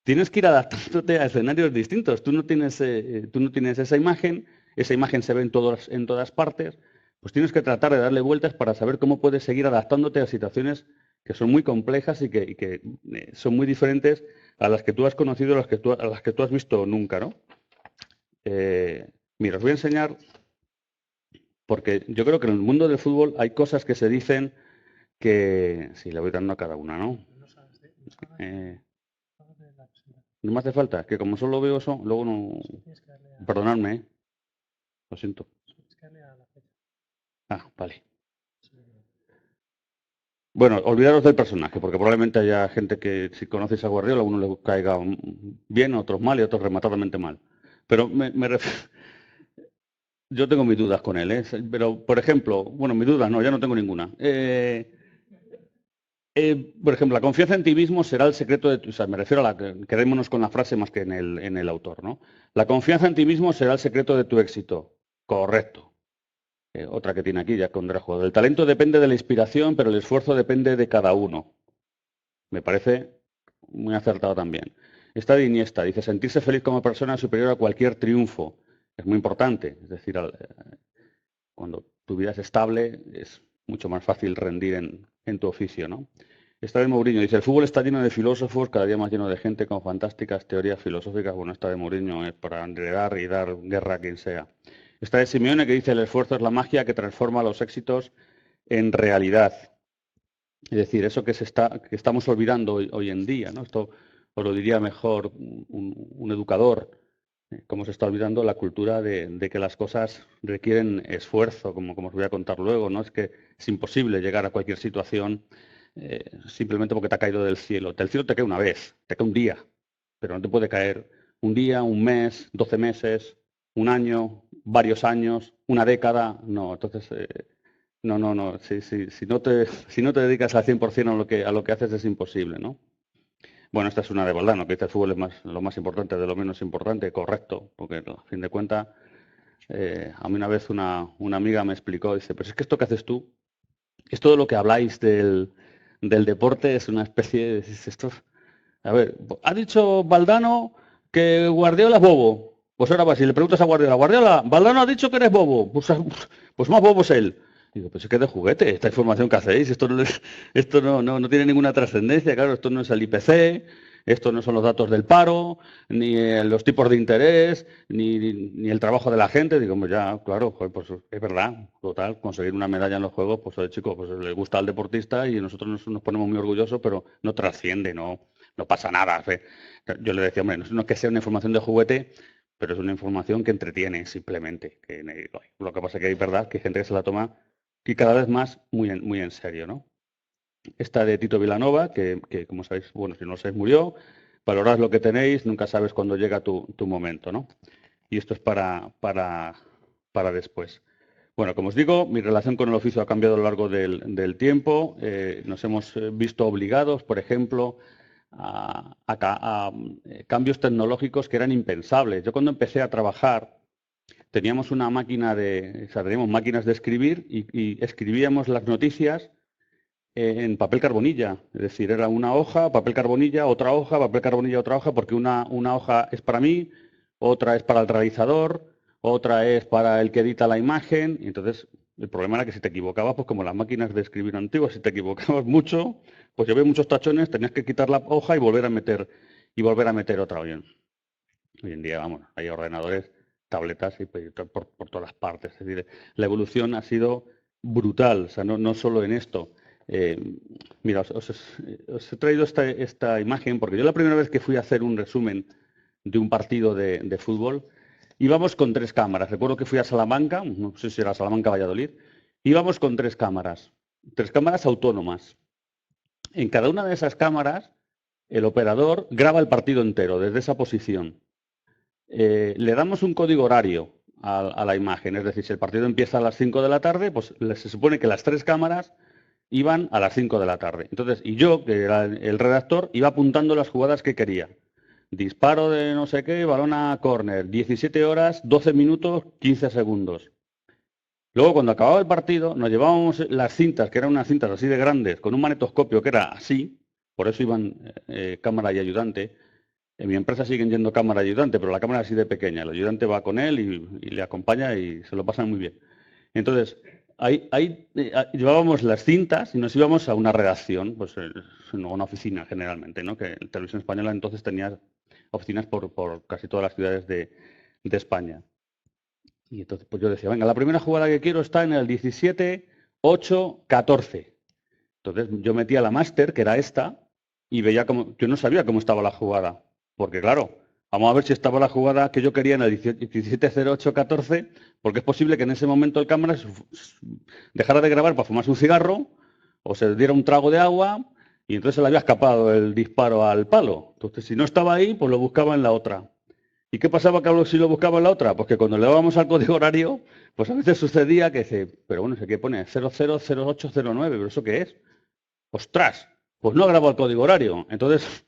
tienes que ir adaptándote a escenarios distintos. Tú no tienes esa imagen se ve en todas partes, pues tienes que tratar de darle vueltas para saber cómo puedes seguir adaptándote a situaciones que son muy complejas y que son muy diferentes a las que tú has conocido, a las que tú has visto nunca, ¿no? Mira, os voy a enseñar, porque yo creo que en el mundo del fútbol hay cosas que se dicen que... Sí, le voy dando a cada una, ¿no? No me hace falta, que como solo veo eso, luego no... Perdonadme, ¿eh? Lo siento. Ah, vale. Bueno, olvidaros del personaje, porque probablemente haya gente que, si conocéis a Guardiola, a uno le caiga bien, a otros mal y a otros rematadamente mal. Pero me refiero... Yo tengo mis dudas con él, ¿eh? Pero, por ejemplo, bueno, mis dudas no, ya no tengo ninguna. Por ejemplo, la confianza en ti mismo será el secreto de tu... O sea, me refiero a quedémonos con la frase más que en el autor, ¿no? La confianza en ti mismo será el secreto de tu éxito. Correcto. Otra que tiene aquí, ya con Drajo. El talento depende de la inspiración, pero el esfuerzo depende de cada uno. Me parece muy acertado también. Está de Iniesta, dice, sentirse feliz como persona es superior a cualquier triunfo. Es muy importante. Es decir, cuando tu vida es estable, es mucho más fácil rendir en tu oficio, ¿no? Está de Mourinho, dice, el fútbol está lleno de filósofos, cada día más lleno de gente con fantásticas teorías filosóficas. Bueno, esta de Mourinho es para enredar y dar guerra a quien sea. Está de Simeone, que dice, el esfuerzo es la magia que transforma los éxitos en realidad. Es decir, eso que estamos olvidando hoy en día, ¿no? Esto os lo diría mejor un educador, cómo se está olvidando la cultura de que las cosas requieren esfuerzo, como os voy a contar luego, ¿no? Es que es imposible llegar a cualquier situación simplemente porque te ha caído del cielo. Del cielo te cae una vez, te cae un día, pero no te puede caer un día, un mes, 12 meses, un año, varios años, una década. No, entonces, no. Si no te dedicas al 100% a lo que haces es imposible, ¿no? Bueno, esta es una de Valdano, que dice el fútbol es lo más importante de lo menos importante, correcto, porque a fin de cuentas, a mí una vez una amiga me explicó, dice, pero es que esto que haces tú, es todo lo que habláis del deporte, es una especie de... Esto, a ver, ha dicho Valdano que Guardiola es bobo. Pues ahora vas y le preguntas a Guardiola, Valdano ha dicho que eres bobo, pues más bobo es él. Digo, pues es que es de juguete, esta información que hacéis, esto no tiene ninguna trascendencia, claro, esto no es el IPC, esto no son los datos del paro, ni los tipos de interés, ni el trabajo de la gente. Digo, pues ya, claro, pues es verdad, total, conseguir una medalla en los Juegos, pues oye, chico, pues le gusta al deportista y nosotros nos ponemos muy orgullosos, pero no trasciende, no pasa nada. Yo le decía, hombre, no es que sea una información de juguete, pero es una información que entretiene simplemente. Lo que pasa es que hay verdad que hay gente que se la toma y cada vez más muy en serio, ¿no? Esta de Tito Vilanova, que como sabéis, bueno, si no lo sabéis, murió. Valorad lo que tenéis, nunca sabes cuándo llega tu momento, ¿no? Y esto es para después. Bueno, como os digo, mi relación con el oficio ha cambiado a lo largo del tiempo. Nos hemos visto obligados, por ejemplo, a cambios tecnológicos que eran impensables. Yo cuando empecé a trabajar teníamos una máquina teníamos máquinas de escribir y escribíamos las noticias en papel carbonilla. Es decir, era una hoja, papel carbonilla, otra hoja, papel carbonilla, otra hoja, porque una hoja es para mí, otra es para el realizador, otra es para el que edita la imagen. Y entonces, el problema era que si te equivocabas, pues como las máquinas de escribir antiguas, si te equivocabas mucho, pues llevé muchos tachones, tenías que quitar la hoja y volver a meter otra. Hoy en día, vamos, hay ordenadores, tabletas y por todas las partes. Es decir, la evolución ha sido brutal, o sea, no solo en esto. Mira, os he traído esta imagen porque yo la primera vez que fui a hacer un resumen de un partido de fútbol, íbamos con 3 cámaras. Recuerdo que fui a Salamanca, no sé si era Salamanca o Valladolid, íbamos con 3 cámaras autónomas. En cada una de esas cámaras, el operador graba el partido entero desde esa posición. Le damos un código horario a la imagen, es decir, si el partido empieza a las 5 de la tarde, pues se supone que las 3 cámaras iban a las 5 de la tarde. Entonces, y yo, que era el redactor, iba apuntando las jugadas que quería. Disparo de no sé qué, balón a córner, 17 horas, 12 minutos, 15 segundos. Luego, cuando acababa el partido, nos llevábamos las cintas, que eran unas cintas así de grandes, con un manetoscopio que era así, por eso iban cámara y ayudante. En mi empresa siguen yendo cámara y ayudante, pero la cámara es así de pequeña. El ayudante va con él y le acompaña y se lo pasan muy bien. Entonces, ahí llevábamos las cintas y nos íbamos a una redacción, pues una oficina generalmente, ¿no? Que en Televisión Española entonces tenía oficinas por casi todas las ciudades de España. Y entonces pues yo decía, venga, la primera jugada que quiero está en el 17, 8, 14. Entonces yo metía la máster, que era esta, y veía yo no sabía cómo estaba la jugada, porque claro, vamos a ver si estaba la jugada que yo quería en el 17-08-14, porque es posible que en ese momento el cámara dejara de grabar para fumarse un cigarro o se diera un trago de agua y entonces se le había escapado el disparo al palo. Entonces, si no estaba ahí, pues lo buscaba en la otra. ¿Y qué pasaba si lo buscaba en la otra? Pues que cuando le dábamos al código horario, pues a veces sucedía que dice, pero bueno, ¿qué pone? 000809, ¿pero eso qué es? ¡Ostras! Pues no ha grabado el código horario. Entonces,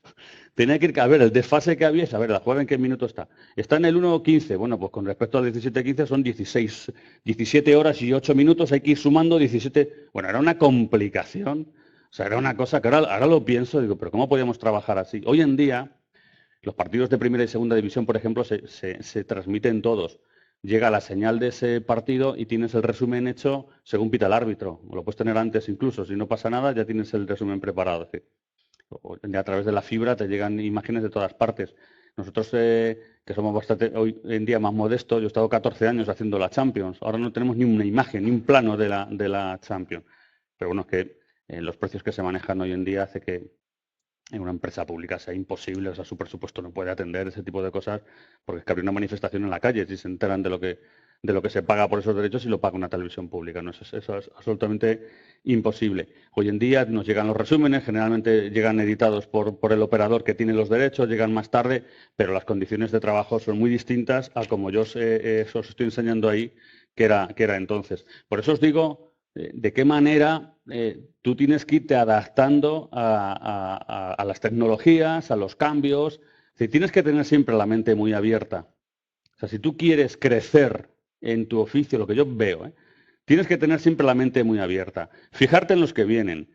tenía que ir a ver el desfase que había, a ver la jugada en qué minuto está. Está en el 1:15. Bueno, pues con respecto al 17:15 son 17 horas y 8 minutos. Hay que ir sumando 17. Bueno, era una complicación. O sea, era una cosa que ahora lo pienso, digo, pero ¿cómo podíamos trabajar así? Hoy en día, los partidos de primera y segunda división, por ejemplo, se transmiten todos. Llega la señal de ese partido y tienes el resumen hecho según pita el árbitro. O lo puedes tener antes incluso. Si no pasa nada, ya tienes el resumen preparado. Es decir, ya a través de la fibra te llegan imágenes de todas partes. Nosotros, que somos bastante hoy en día más modestos, yo he estado 14 años haciendo la Champions. Ahora no tenemos ni una imagen, ni un plano de la Champions. Pero bueno, es que los precios que se manejan hoy en día hace que en una empresa pública sea imposible, o sea, su presupuesto no puede atender ese tipo de cosas, porque es que habría una manifestación en la calle si se enteran de lo que se paga por esos derechos y lo paga una televisión pública. ¿No? Eso es absolutamente imposible. Hoy en día nos llegan los resúmenes, generalmente llegan editados por el operador que tiene los derechos, llegan más tarde, pero las condiciones de trabajo son muy distintas a como yo os estoy enseñando ahí, que era entonces. Por eso os digo de qué manera tú tienes que irte adaptando a las tecnologías, a los cambios. Tienes que tener siempre la mente muy abierta. O sea, si tú quieres crecer en tu oficio, lo que yo veo, tienes que tener siempre la mente muy abierta. Fijarte en los que vienen.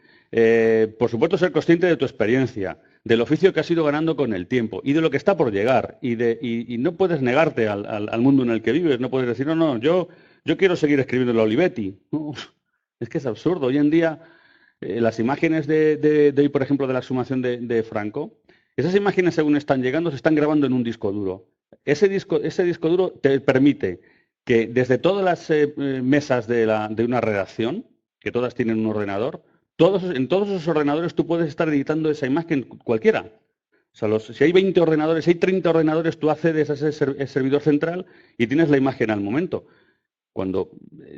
Por supuesto, ser consciente de tu experiencia, del oficio que has ido ganando con el tiempo y de lo que está por llegar. Y no puedes negarte al mundo en el que vives. No puedes decir, no, yo quiero seguir escribiendo la Olivetti. No, es que es absurdo. Hoy en día, las imágenes de hoy, por ejemplo, de la exhumación de Franco, esas imágenes, según están llegando, se están grabando en un disco duro. Ese disco duro te permite que desde todas las mesas de una redacción, que todas tienen un ordenador, en todos esos ordenadores tú puedes estar editando esa imagen cualquiera. O sea, si hay 20 ordenadores, si hay 30 ordenadores, tú accedes a ese servidor central y tienes la imagen al momento. Cuando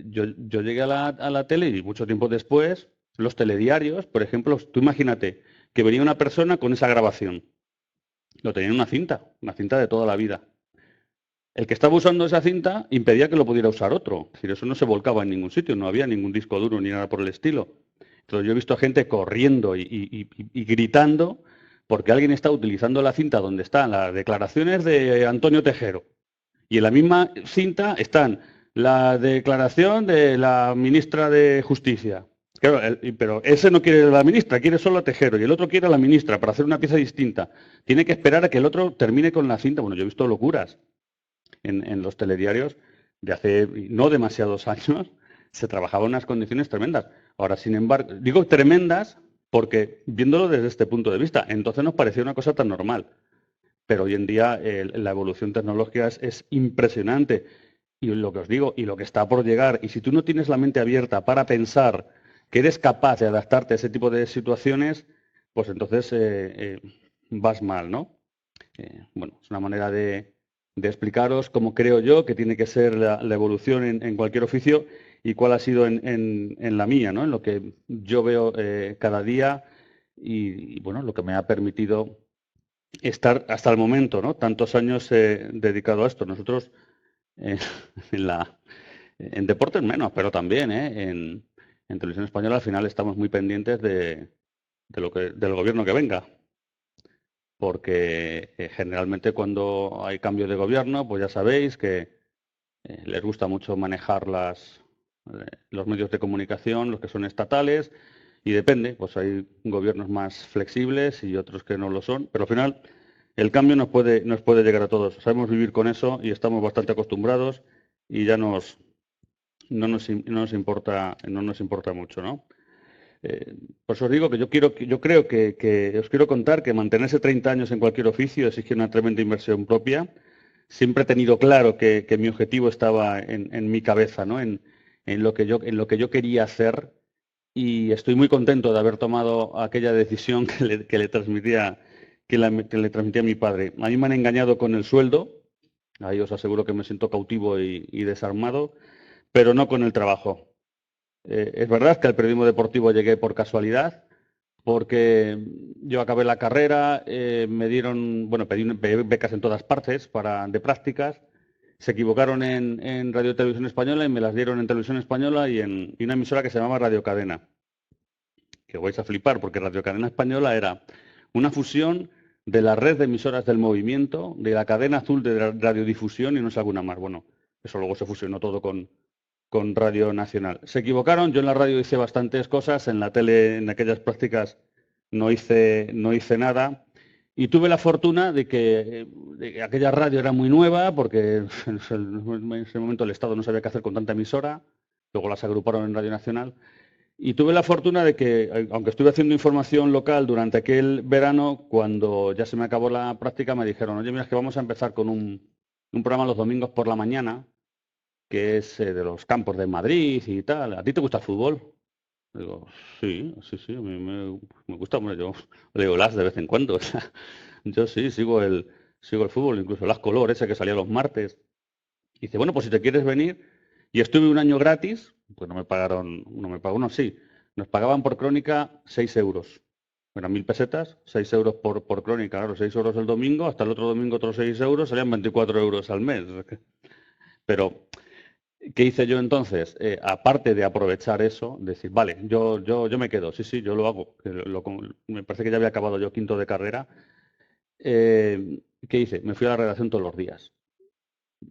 yo llegué a la tele y mucho tiempo después, los telediarios, por ejemplo, tú imagínate que venía una persona con esa grabación. Lo tenía en una cinta de toda la vida. El que estaba usando esa cinta impedía que lo pudiera usar otro. Es decir, eso no se volcaba en ningún sitio, no había ningún disco duro ni nada por el estilo. Entonces yo he visto a gente corriendo y gritando porque alguien está utilizando la cinta donde están las declaraciones de Antonio Tejero. Y en la misma cinta están la declaración de la ministra de Justicia. Claro, pero ese no quiere a la ministra, quiere solo a Tejero, y el otro quiere a la ministra para hacer una pieza distinta. Tiene que esperar a que el otro termine con la cinta. Bueno, yo he visto locuras en los telediarios de hace no demasiados años. Se trabajaba en unas condiciones tremendas. Ahora, sin embargo, digo tremendas porque viéndolo desde este punto de vista, entonces nos parecía una cosa tan normal. Pero hoy en día la evolución tecnológica es impresionante. Y lo que os digo, y lo que está por llegar, y si tú no tienes la mente abierta para pensar que eres capaz de adaptarte a ese tipo de situaciones, pues entonces vas mal, ¿no? Bueno, es una manera de explicaros cómo creo yo que tiene que ser la evolución en cualquier oficio y cuál ha sido en la mía, ¿no? En lo que yo veo cada día y, bueno, lo que me ha permitido estar hasta el momento, ¿no? Tantos años dedicado a esto. Nosotros en deportes menos, pero también en Televisión Española al final estamos muy pendientes del gobierno que venga. Porque generalmente cuando hay cambio de gobierno, pues ya sabéis que les gusta mucho manejar los medios de comunicación, los que son estatales, y depende, pues hay gobiernos más flexibles y otros que no lo son, pero al final el cambio nos puede llegar a todos. Sabemos vivir con eso y estamos bastante acostumbrados y ya no nos importa mucho, ¿no? Por eso os digo que yo creo que os quiero contar que mantenerse 30 años en cualquier oficio exige una tremenda inversión propia. Siempre he tenido claro que mi objetivo estaba en mi cabeza, ¿no? En lo que yo quería hacer, y estoy muy contento de haber tomado aquella decisión que le transmitía a mi padre. A mí me han engañado con el sueldo, ahí os aseguro que me siento cautivo y desarmado, pero no con el trabajo. Es verdad que al periodismo deportivo llegué por casualidad, porque yo acabé la carrera, pedí becas en todas partes de prácticas, se equivocaron en Radio Televisión Española y me las dieron en Televisión Española y en una emisora que se llamaba Radio Cadena. Que vais a flipar, porque Radio Cadena Española era una fusión de la red de emisoras del movimiento, de la cadena azul de radiodifusión y no sé alguna más. Bueno, eso luego se fusionó todo con Radio Nacional. Se equivocaron, yo en la radio hice bastantes cosas, en la tele, en aquellas prácticas no hice nada, y tuve la fortuna de que aquella radio era muy nueva, porque en ese momento el Estado no sabía qué hacer con tanta emisora, luego las agruparon en Radio Nacional, y tuve la fortuna de que, aunque estuve haciendo información local durante aquel verano, cuando ya se me acabó la práctica, me dijeron, oye, mira, es que vamos a empezar con un programa los domingos por la mañana, que es de los campos de Madrid y tal. ¿A ti te gusta el fútbol? Digo, sí, a mí me gusta. Bueno, yo leo las de vez en cuando. O sea, yo sí, sigo el fútbol, incluso las color, ese que salía los martes. Y dice, bueno, pues si te quieres venir. Y estuve un año gratis, pues nos pagaban por crónica 6 euros. Eran 1.000 pesetas, 6 euros por crónica. Claro, 6 euros el domingo, hasta el otro domingo otros 6 euros, salían 24 euros al mes. Pero ¿Qué hice yo entonces? Aparte de aprovechar eso, decir, vale, yo me quedo, sí, yo lo hago. Me parece que ya había acabado yo quinto de carrera. ¿Qué hice? Me fui a la redacción todos los días.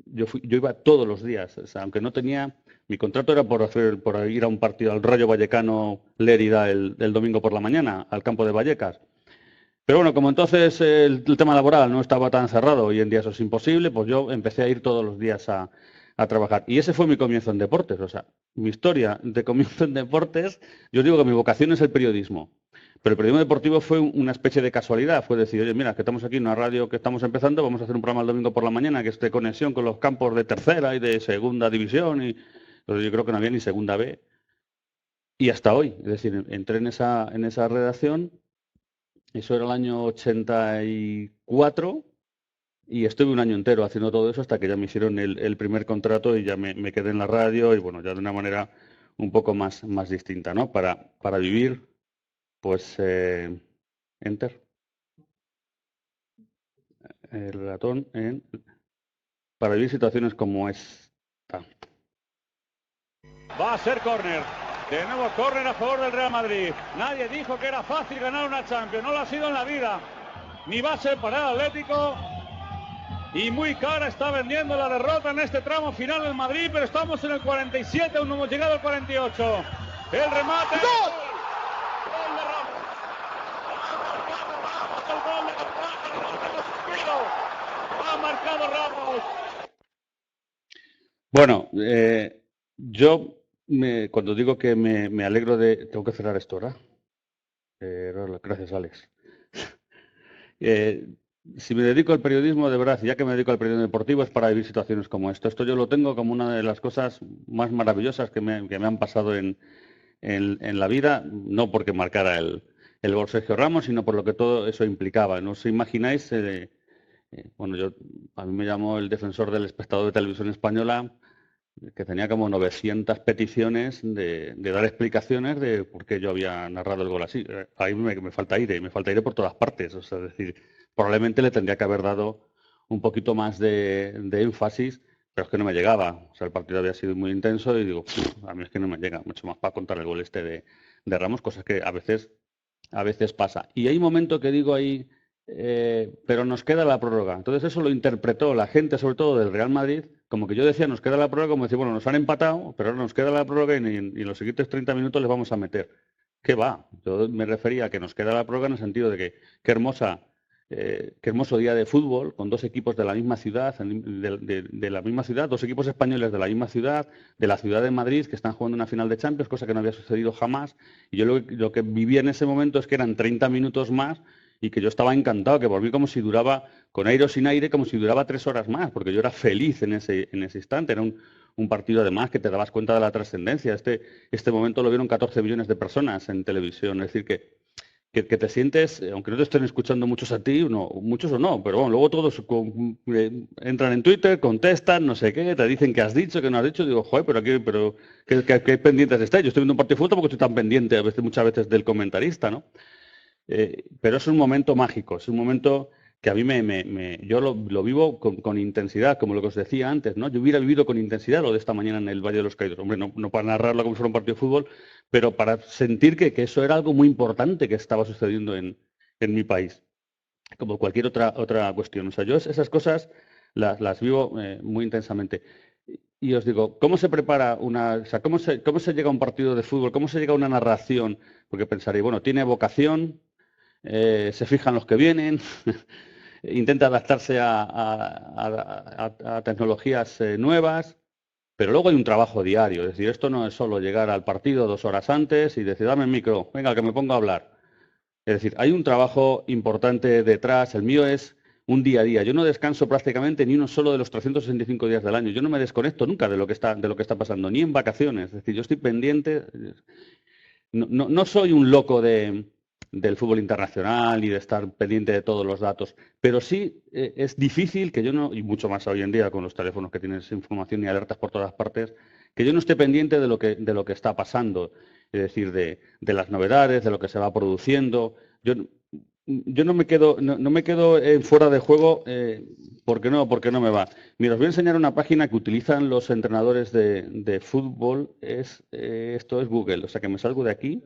Yo iba todos los días, o sea, aunque no tenía... Mi contrato era por ir a un partido al Rayo Vallecano Lérida el domingo por la mañana, al campo de Vallecas. Pero bueno, como entonces el tema laboral no estaba tan cerrado, hoy en día eso es imposible, pues yo empecé a ir todos los días a trabajar. Y ese fue mi comienzo en deportes, o sea, mi historia de comienzo en deportes, yo digo que mi vocación es el periodismo. Pero el periodismo deportivo fue una especie de casualidad, fue decir, oye, mira, que estamos aquí en una radio que estamos empezando, vamos a hacer un programa el domingo por la mañana que esté conexión con los campos de tercera y de segunda división, y pues yo creo que no había ni segunda B. Y hasta hoy, es decir, entré en esa redacción, eso era el año 84, y estuve un año entero haciendo todo eso hasta que ya me hicieron el primer contrato y ya me quedé en la radio y bueno, ya de una manera un poco más distinta, ¿no? Para vivir, pues, enter. El ratón para vivir situaciones como esta. Va a ser córner. De nuevo córner a favor del Real Madrid. Nadie dijo que era fácil ganar una Champions. No lo ha sido en la vida. Ni va a ser para el Atlético. Y muy cara está vendiendo la derrota en este tramo final del Madrid. Pero estamos en el 47, aún no hemos llegado al 48. El remate. ¡Gol! ¡Gol de Ramos! ¡Ha marcado Ramos! Bueno, yo cuando digo que me alegro de... Tengo que cerrar esto, ¿verdad? Gracias, Alex. Si me dedico al periodismo, de verdad, ya que me dedico al periodismo deportivo, es para vivir situaciones como esto. Esto yo lo tengo como una de las cosas más maravillosas que me han pasado en la vida, no porque marcara el gol Sergio Ramos, sino por lo que todo eso implicaba. No os imagináis, bueno, a mí me llamó el defensor del espectador de Televisión Española, que tenía como 900 peticiones de dar explicaciones de por qué yo había narrado el gol así. Ahí me falta aire por todas partes. O sea, es decir, probablemente le tendría que haber dado un poquito más de énfasis, pero es que no me llegaba. O sea, el partido había sido muy intenso y digo, a mí es que no me llega mucho más para contar el gol este de Ramos, cosas que a veces pasa. Y hay un momento que digo ahí, pero nos queda la prórroga. Entonces eso lo interpretó la gente, sobre todo del Real Madrid, como que yo decía, nos queda la prórroga, como decir, bueno, nos han empatado, pero ahora nos queda la prórroga y en los siguientes 30 minutos les vamos a meter. ¿Qué va? Yo me refería a que nos queda la prórroga en el sentido de que qué hermoso día de fútbol, con dos equipos de la misma ciudad, de la misma ciudad, dos equipos españoles de la misma ciudad, de la ciudad de Madrid, que están jugando una final de Champions, cosa que no había sucedido jamás. Y yo lo que vivía en ese momento es que eran 30 minutos más y que yo estaba encantado, que por mí como si duraba, con aire o sin aire, como si duraba 3 horas más, porque yo era feliz en ese instante. Era un partido además que te dabas cuenta de la trascendencia. Este momento lo vieron 14 millones de personas en televisión, es decir que te sientes, aunque no te estén escuchando muchos a ti, muchos o no, pero bueno, luego todos entran en Twitter, contestan, no sé qué, te dicen qué has dicho, qué no has dicho, digo, joder, pero ¿qué pendientes estáis? Yo estoy viendo un partido de fútbol porque estoy tan pendiente muchas veces del comentarista, ¿no? Pero es un momento mágico, es un momento que a mí yo lo vivo con intensidad, como lo que os decía antes, ¿no? Yo hubiera vivido con intensidad lo de esta mañana en el Valle de los Caídos. Hombre, no para narrarlo como si fuera un partido de fútbol, pero para sentir que eso era algo muy importante que estaba sucediendo en mi país, como cualquier otra cuestión. O sea, yo esas cosas las vivo muy intensamente. Y os digo, ¿cómo se prepara cómo se llega a un partido de fútbol? ¿Cómo se llega a una narración? Porque pensaréis, bueno, tiene vocación, se fijan los que vienen, intenta adaptarse a tecnologías nuevas, pero luego hay un trabajo diario. Es decir, esto no es solo llegar al partido 2 horas antes y decir, dame el micro, venga, que me pongo a hablar. Es decir, hay un trabajo importante detrás. El mío es un día a día. Yo no descanso prácticamente ni uno solo de los 365 días del año. Yo no me desconecto nunca de lo que está pasando, ni en vacaciones. Es decir, yo estoy pendiente. No soy un loco del fútbol internacional y de estar pendiente de todos los datos, pero sí es difícil que yo no, y mucho más hoy en día con los teléfonos que tienen información y alertas por todas partes, que yo no esté pendiente de lo que está pasando, es decir, de las novedades, de lo que se va produciendo. Yo yo no me quedo, no me quedo fuera de juego porque no me va. Mira, os voy a enseñar una página que utilizan los entrenadores de fútbol. Esto es Google, o sea que me salgo de aquí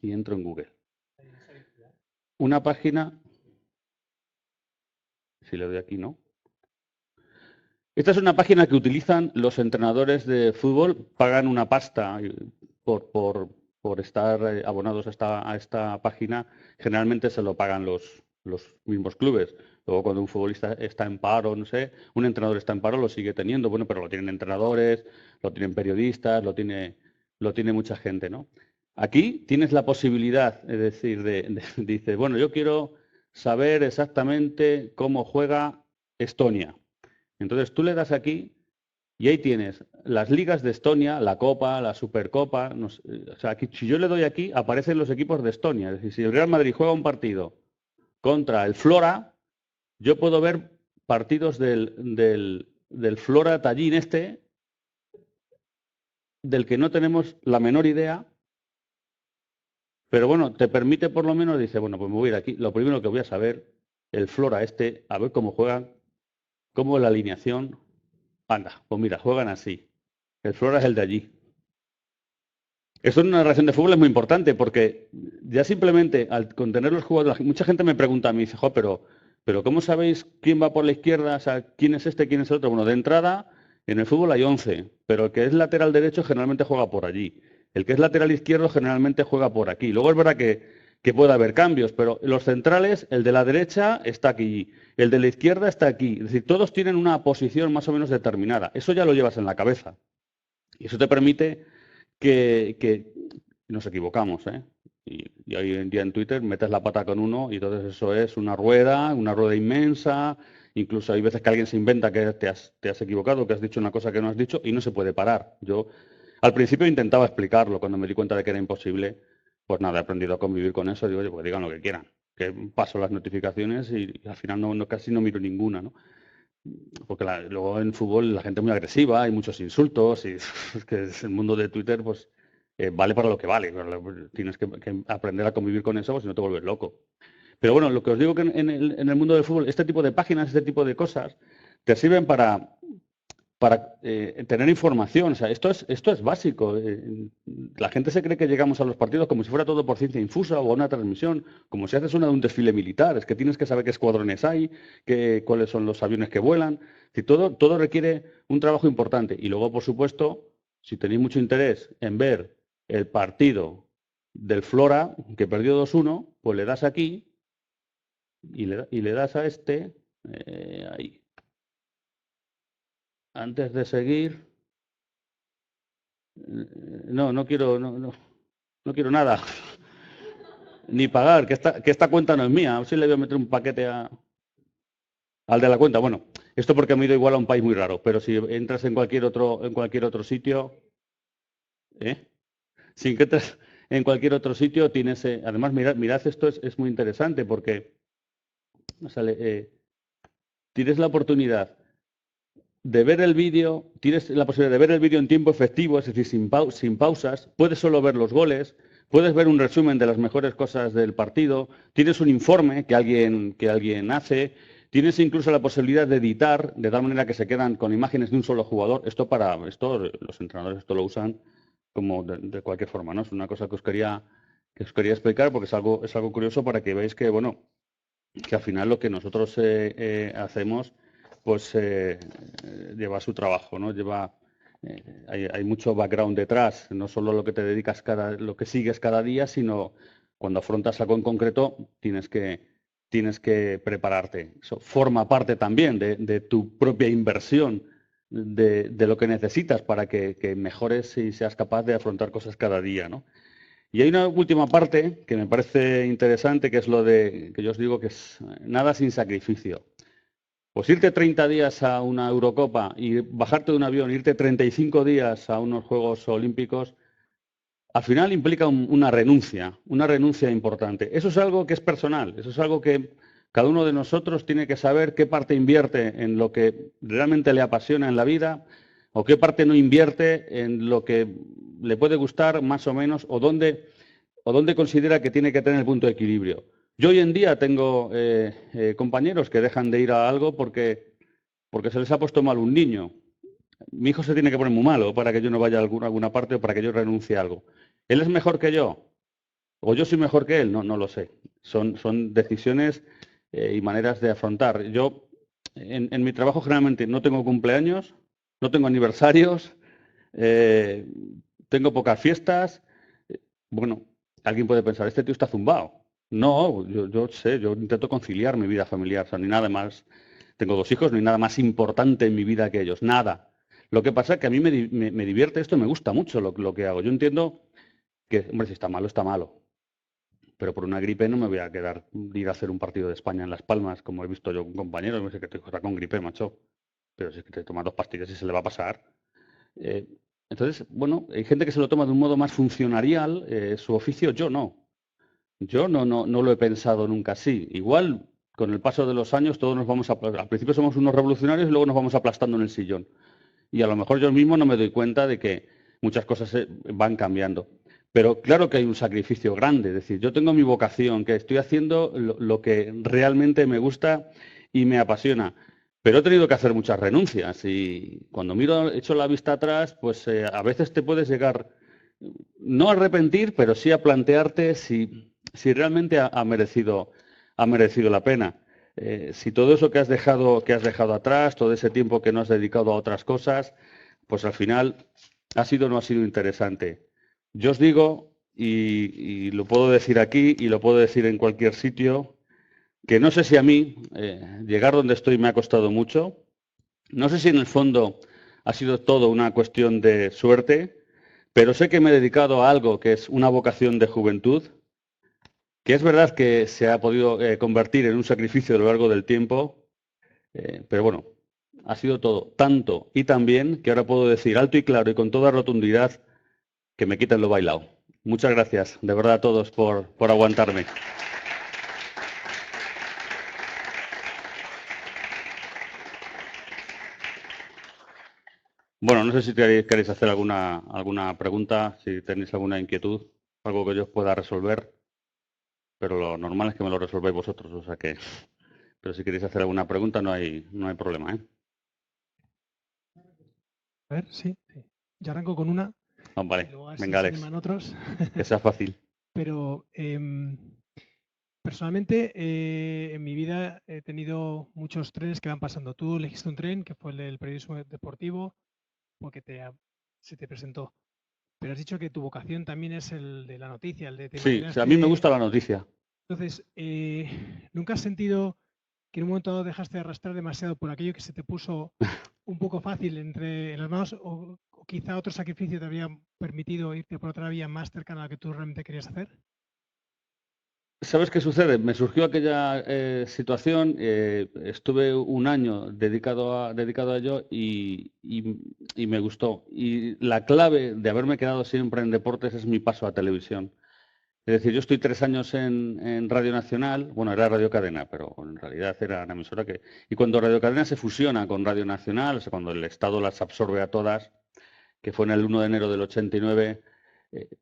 y entro en Google. Una página, si le doy aquí, ¿no? Esta es una página que utilizan los entrenadores de fútbol, pagan una pasta por estar abonados a esta página. Generalmente se lo pagan los mismos clubes. Luego cuando un futbolista está en paro, no sé, un entrenador está en paro, lo sigue teniendo, bueno, pero lo tienen entrenadores, lo tienen periodistas, lo tiene mucha gente, ¿no? Aquí tienes la posibilidad, es decir, dice, bueno, yo quiero saber exactamente cómo juega Estonia. Entonces tú le das aquí y ahí tienes las ligas de Estonia, la Copa, la Supercopa. No sé, o sea, aquí, si yo le doy aquí, aparecen los equipos de Estonia. Es decir, si el Real Madrid juega un partido contra el Flora, yo puedo ver partidos del Flora Tallinn del que no tenemos la menor idea. Pero bueno, te permite por lo menos, dice, bueno, pues me voy a ir aquí. Lo primero que voy a saber, el Flora a ver cómo juegan, cómo es la alineación. Anda, pues mira, juegan así. El Flora es el de allí. Esto en una relación de fútbol es muy importante porque ya simplemente al contener los jugadores, mucha gente me pregunta a mí, dice, jo, pero ¿cómo sabéis quién va por la izquierda? O sea, ¿quién es este, quién es el otro? Bueno, de entrada, en el fútbol hay 11, pero el que es lateral derecho generalmente juega por allí. El que es lateral izquierdo generalmente juega por aquí. Luego es verdad que puede haber cambios, pero los centrales, el de la derecha está aquí, el de la izquierda está aquí. Es decir, todos tienen una posición más o menos determinada. Eso ya lo llevas en la cabeza. Y eso te permite que nos equivocamos, ¿eh? Y hoy en día en Twitter metes la pata con uno y entonces eso es una rueda inmensa. Incluso hay veces que alguien se inventa que te has equivocado, que has dicho una cosa que no has dicho y no se puede parar. Yo al principio intentaba explicarlo, cuando me di cuenta de que era imposible, pues nada, he aprendido a convivir con eso. Digo, oye, pues digan lo que quieran, que paso las notificaciones y al final casi no miro ninguna, ¿no? Porque luego en fútbol la gente es muy agresiva, hay muchos insultos y es que el mundo de Twitter pues vale para lo que vale. Tienes que aprender a convivir con eso, pues si no te vuelves loco. Pero bueno, lo que os digo que en el mundo del fútbol, este tipo de páginas, este tipo de cosas, te sirven para tener información. O sea, esto es básico. La gente se cree que llegamos a los partidos como si fuera todo por ciencia infusa o una transmisión, como si haces una de un desfile militar. Es que tienes que saber qué escuadrones hay, cuáles son los aviones que vuelan. Es decir, todo requiere un trabajo importante. Y luego, por supuesto, si tenéis mucho interés en ver el partido del Flora, que perdió 2-1, pues le das aquí y le das a este, ahí. Antes de seguir, no quiero nada, ni pagar, que esta cuenta no es mía. A ver si le voy a meter un paquete al de la cuenta. Bueno, esto porque me he ido igual a un país muy raro, pero si entras en cualquier otro sitio, sin que entres en cualquier otro sitio tienes, además mirad esto es muy interesante porque tienes la oportunidad de ver el vídeo, tienes la posibilidad de ver el vídeo en tiempo efectivo, es decir, sin pausas, puedes solo ver los goles, puedes ver un resumen de las mejores cosas del partido, tienes un informe que alguien hace, tienes incluso la posibilidad de editar, de tal manera que se quedan con imágenes de un solo jugador. Esto los entrenadores esto lo usan como de cualquier forma, ¿no? Es una cosa que os quería explicar porque es algo curioso para que veáis que, bueno, que al final lo que nosotros hacemos pues lleva su trabajo, ¿no? Hay mucho background detrás, no solo lo que te dedicas lo que sigues cada día, sino cuando afrontas algo en concreto tienes que prepararte. Eso forma parte también de tu propia inversión, de lo que necesitas para que mejores y seas capaz de afrontar cosas cada día, ¿no? Y hay una última parte que me parece interesante, que es lo que yo os digo que es nada sin sacrificio. Pues irte 30 días a una Eurocopa y bajarte de un avión, irte 35 días a unos Juegos Olímpicos, al final implica una renuncia importante. Eso es algo que es personal, eso es algo que cada uno de nosotros tiene que saber qué parte invierte en lo que realmente le apasiona en la vida o qué parte no invierte en lo que le puede gustar más o menos o dónde considera que tiene que tener el punto de equilibrio. Yo hoy en día tengo compañeros que dejan de ir a algo porque se les ha puesto mal un niño. Mi hijo se tiene que poner muy malo para que yo no vaya a alguna parte o para que yo renuncie a algo. ¿Él es mejor que yo? ¿O yo soy mejor que él? No, no lo sé. Son decisiones y maneras de afrontar. Yo en mi trabajo generalmente no tengo cumpleaños, no tengo aniversarios, tengo pocas fiestas. Bueno, alguien puede pensar, este tío está zumbado. No, yo sé, yo intento conciliar mi vida familiar, o sea, ni nada más. Tengo 2 hijos, no hay nada más importante en mi vida que ellos, nada. Lo que pasa es que a mí me divierte esto, me gusta mucho lo que hago. Yo entiendo que, hombre, si está malo, está malo. Pero por una gripe no me voy a quedar ir a hacer un partido de España en Las Palmas, como he visto yo con compañeros, no sé que te está con gripe, macho. Pero si es que te tomas 2 pastillas y se le va a pasar. Entonces, bueno, hay gente que se lo toma de un modo más funcionarial, su oficio, yo no. Yo no lo he pensado nunca así. Igual, con el paso de los años, todos nos vamos al principio somos unos revolucionarios y luego nos vamos aplastando en el sillón. Y a lo mejor yo mismo no me doy cuenta de que muchas cosas van cambiando. Pero claro que hay un sacrificio grande. Es decir, yo tengo mi vocación, que estoy haciendo lo que realmente me gusta y me apasiona. Pero he tenido que hacer muchas renuncias y cuando echo la vista atrás, pues a veces te puedes llegar, no a arrepentir, pero sí a plantearte si realmente ha merecido la pena. Si todo eso que has dejado atrás, todo ese tiempo que no has dedicado a otras cosas, pues al final ha sido o no ha sido interesante. Yo os digo, y lo puedo decir aquí y lo puedo decir en cualquier sitio, que no sé si a mí llegar donde estoy me ha costado mucho. No sé si en el fondo ha sido todo una cuestión de suerte, pero sé que me he dedicado a algo que es una vocación de juventud, que es verdad que se ha podido convertir en un sacrificio a lo largo del tiempo, pero bueno, ha sido todo tanto y tan bien que ahora puedo decir alto y claro y con toda rotundidad que me quiten lo bailado. Muchas gracias, de verdad a todos por aguantarme. Bueno, no sé si queréis hacer alguna pregunta, si tenéis alguna inquietud, algo que yo os pueda resolver, pero lo normal es que me lo resolváis vosotros, o sea que... Pero si queréis hacer alguna pregunta no hay problema, ¿eh? A ver, sí. Ya arranco con una. Oh, vale, Luego a ver venga, si se Alex, animan otros. que sea fácil. Pero personalmente en mi vida he tenido muchos trenes que van pasando. Tú elegiste un tren que fue el del periodismo deportivo porque se te presentó. Pero has dicho que tu vocación también es el de la noticia, el de te Sí, o sea, a mí me gusta la noticia. Entonces, ¿nunca has sentido que en un momento dado dejaste de arrastrar demasiado por aquello que se te puso un poco fácil entre las manos o quizá otro sacrificio te había permitido irte por otra vía más cercana a la que tú realmente querías hacer? ¿Sabes qué sucede? Me surgió aquella situación, estuve un año dedicado a ello y me gustó. Y la clave de haberme quedado siempre en deportes es mi paso a televisión. Es decir, yo estoy 3 años en Radio Nacional, bueno, era Radio Cadena, pero en realidad era una emisora que... Y cuando Radio Cadena se fusiona con Radio Nacional, o sea, cuando el Estado las absorbe a todas, que fue en el 1 de enero del 89,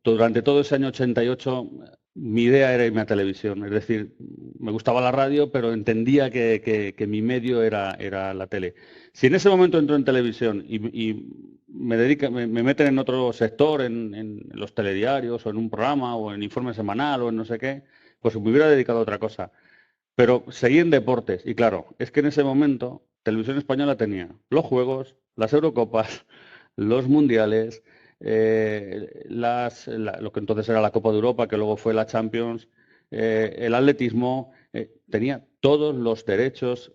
durante todo ese año 88 mi idea era irme a televisión. Es decir, me gustaba la radio, pero entendía que mi medio era la tele. Si en ese momento entro en televisión y me meten en otro sector, en los telediarios, o en un programa, o en informe semanal, o en no sé qué, pues me hubiera dedicado a otra cosa. Pero seguí en deportes. Y claro, es que en ese momento Televisión Española tenía los Juegos, las Eurocopas, los Mundiales, lo que entonces era la Copa de Europa, que luego fue la Champions, el atletismo, tenía todos los derechos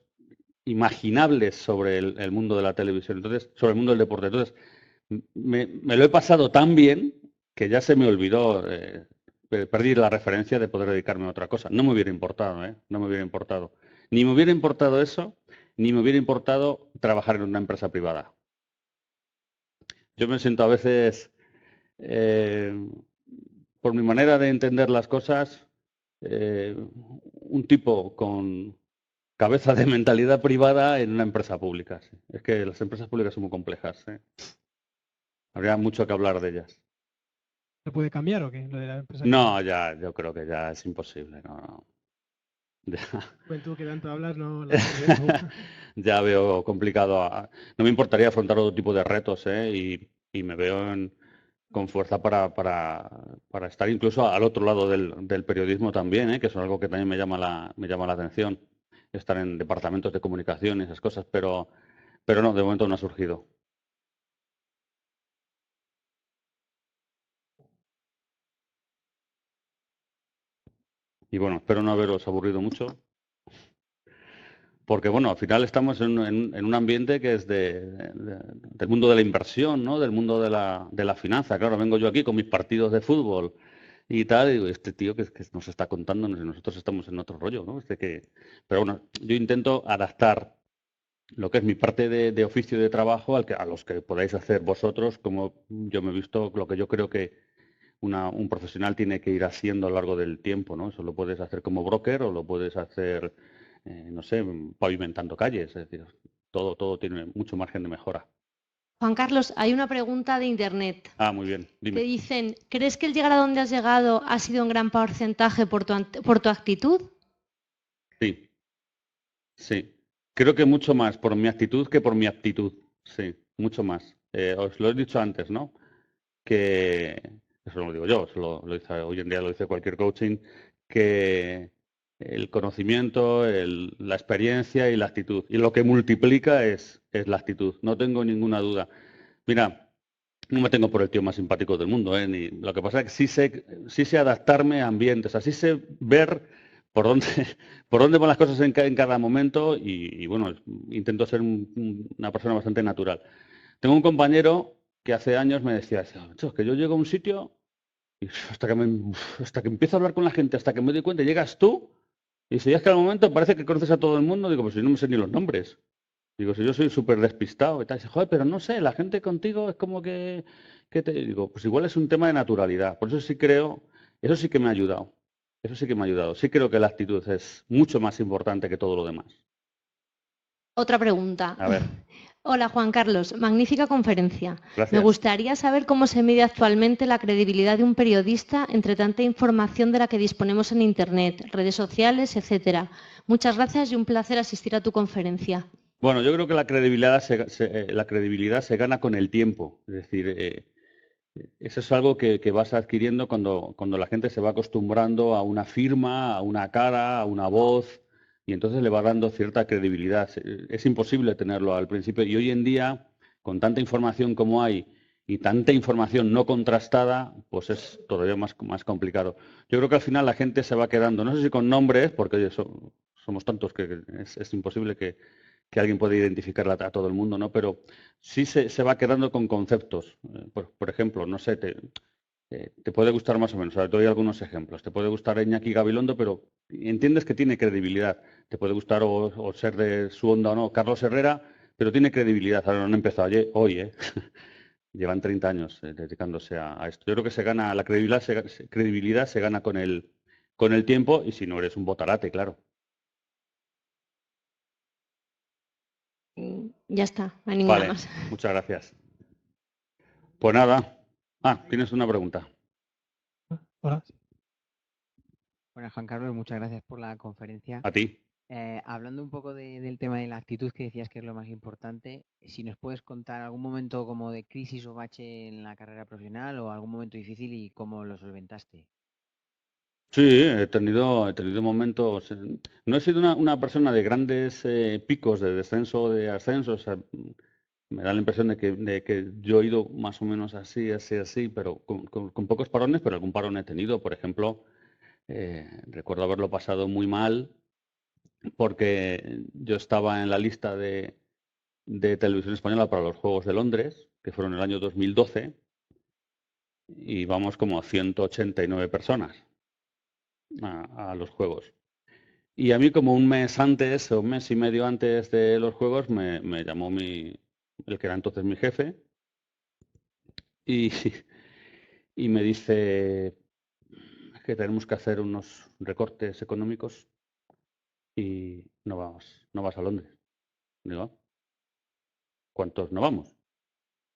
imaginables sobre el mundo de la televisión, entonces, sobre el mundo del deporte. Entonces, me lo he pasado tan bien que ya se me olvidó, perdí la referencia de poder dedicarme a otra cosa. No me hubiera importado, ¿eh? No me hubiera importado. Ni me hubiera importado eso, ni me hubiera importado trabajar en una empresa privada. Yo me siento a veces, por mi manera de entender las cosas, un tipo con cabeza de mentalidad privada en una empresa pública. Sí. Es que las empresas públicas son muy complejas. Habría mucho que hablar de ellas. ¿Se puede cambiar o qué? Lo de la empresa No, ya, yo creo que ya es imposible. No. Tú que tanto hablas, no ya veo complicado. No me importaría afrontar otro tipo de retos, y me veo con fuerza para estar incluso al otro lado del periodismo también, que es algo que también me llama la atención, estar en departamentos de comunicación y esas cosas, pero no, de momento no ha surgido. Y bueno, espero no haberos aburrido mucho. Porque bueno, al final estamos en un ambiente que es del mundo de la inversión, ¿no? Del mundo de la finanza. Claro, vengo yo aquí con mis partidos de fútbol y tal, y digo, este tío que nos está contando, nosotros estamos en otro rollo, ¿no? Pero bueno, yo intento adaptar lo que es mi parte de oficio y de trabajo a los que podáis hacer vosotros, como yo me he visto, lo que yo creo que un profesional tiene que ir haciendo a lo largo del tiempo, ¿no? Eso lo puedes hacer como broker o lo puedes hacer, no sé, pavimentando calles. Es decir, todo tiene mucho margen de mejora. Juan Carlos, hay una pregunta de internet. Ah, muy bien, dime. Te dicen, ¿crees que el llegar a donde has llegado ha sido un gran porcentaje por tu actitud? Sí, sí. Creo que mucho más por mi actitud que por mi aptitud. Sí, mucho más. Os lo he dicho antes, ¿no? Que, eso no lo digo yo, hoy en día lo dice cualquier coaching, que el conocimiento, la experiencia y la actitud. Y lo que multiplica es la actitud, no tengo ninguna duda. Mira, no me tengo por el tío más simpático del mundo, lo que pasa es que sí sé adaptarme a ambientes, así sé ver por dónde van las cosas en cada momento y bueno, intento ser una persona bastante natural. Tengo un compañero que hace años me decía, es que yo llego a un sitio y hasta que empiezo a hablar con la gente, hasta que me doy cuenta, llegas tú y si es que al momento parece que conoces a todo el mundo, digo, pues si no me sé ni los nombres. Digo, si yo soy súper despistado y tal, dice, joder, pero no sé, la gente contigo es como que te... Digo, pues igual es un tema de naturalidad. Por eso sí creo, eso sí que me ha ayudado. Eso sí que me ha ayudado. Sí creo que la actitud es mucho más importante que todo lo demás. Otra pregunta. A ver. Hola Juan Carlos, magnífica conferencia. Gracias. Me gustaría saber cómo se mide actualmente la credibilidad de un periodista entre tanta información de la que disponemos en Internet, redes sociales, etcétera. Muchas gracias y un placer asistir a tu conferencia. Bueno, yo creo que la credibilidad se gana con el tiempo. Es decir, eso es algo que vas adquiriendo cuando la gente se va acostumbrando a una firma, a una cara, a una voz, y entonces le va dando cierta credibilidad. Es imposible tenerlo al principio y hoy en día, con tanta información como hay y tanta información no contrastada, pues es todavía más complicado. Yo creo que al final la gente se va quedando, no sé si con nombres, porque oye, somos tantos que es imposible que alguien pueda identificar a todo el mundo, ¿no? Pero sí se va quedando con conceptos. Por ejemplo, no sé, te puede gustar más o menos, ahora te doy algunos ejemplos. Te puede gustar Iñaki Gabilondo, pero entiendes que tiene credibilidad. Te puede gustar o ser de su onda o no Carlos Herrera, pero tiene credibilidad. Ahora no han empezado hoy. Llevan 30 años dedicándose a esto. Yo creo que se gana, la credibilidad se gana con el tiempo y si no eres un botarate, claro. Ya está, no hay ninguna más. Muchas gracias. Pues nada. Tienes una pregunta. Hola. Bueno, Juan Carlos, muchas gracias por la conferencia. A ti. Hablando un poco del tema de la actitud que decías que es lo más importante, si nos puedes contar algún momento como de crisis o bache en la carrera profesional o algún momento difícil y cómo lo solventaste. Sí, he tenido momentos. No he sido una persona de grandes picos de descenso o de ascenso. O sea, me da la impresión de que yo he ido más o menos así, pero con pocos parones, pero algún parón he tenido. Por ejemplo, recuerdo haberlo pasado muy mal porque yo estaba en la lista de Televisión Española para los Juegos de Londres, que fueron en el año 2012, y vamos como 189 personas a los Juegos. Y a mí como un mes antes, o un mes y medio antes de los Juegos, me llamó el que era entonces mi jefe, y me dice que tenemos que hacer unos recortes económicos y no vas a Londres. Digo, ¿cuántos no vamos?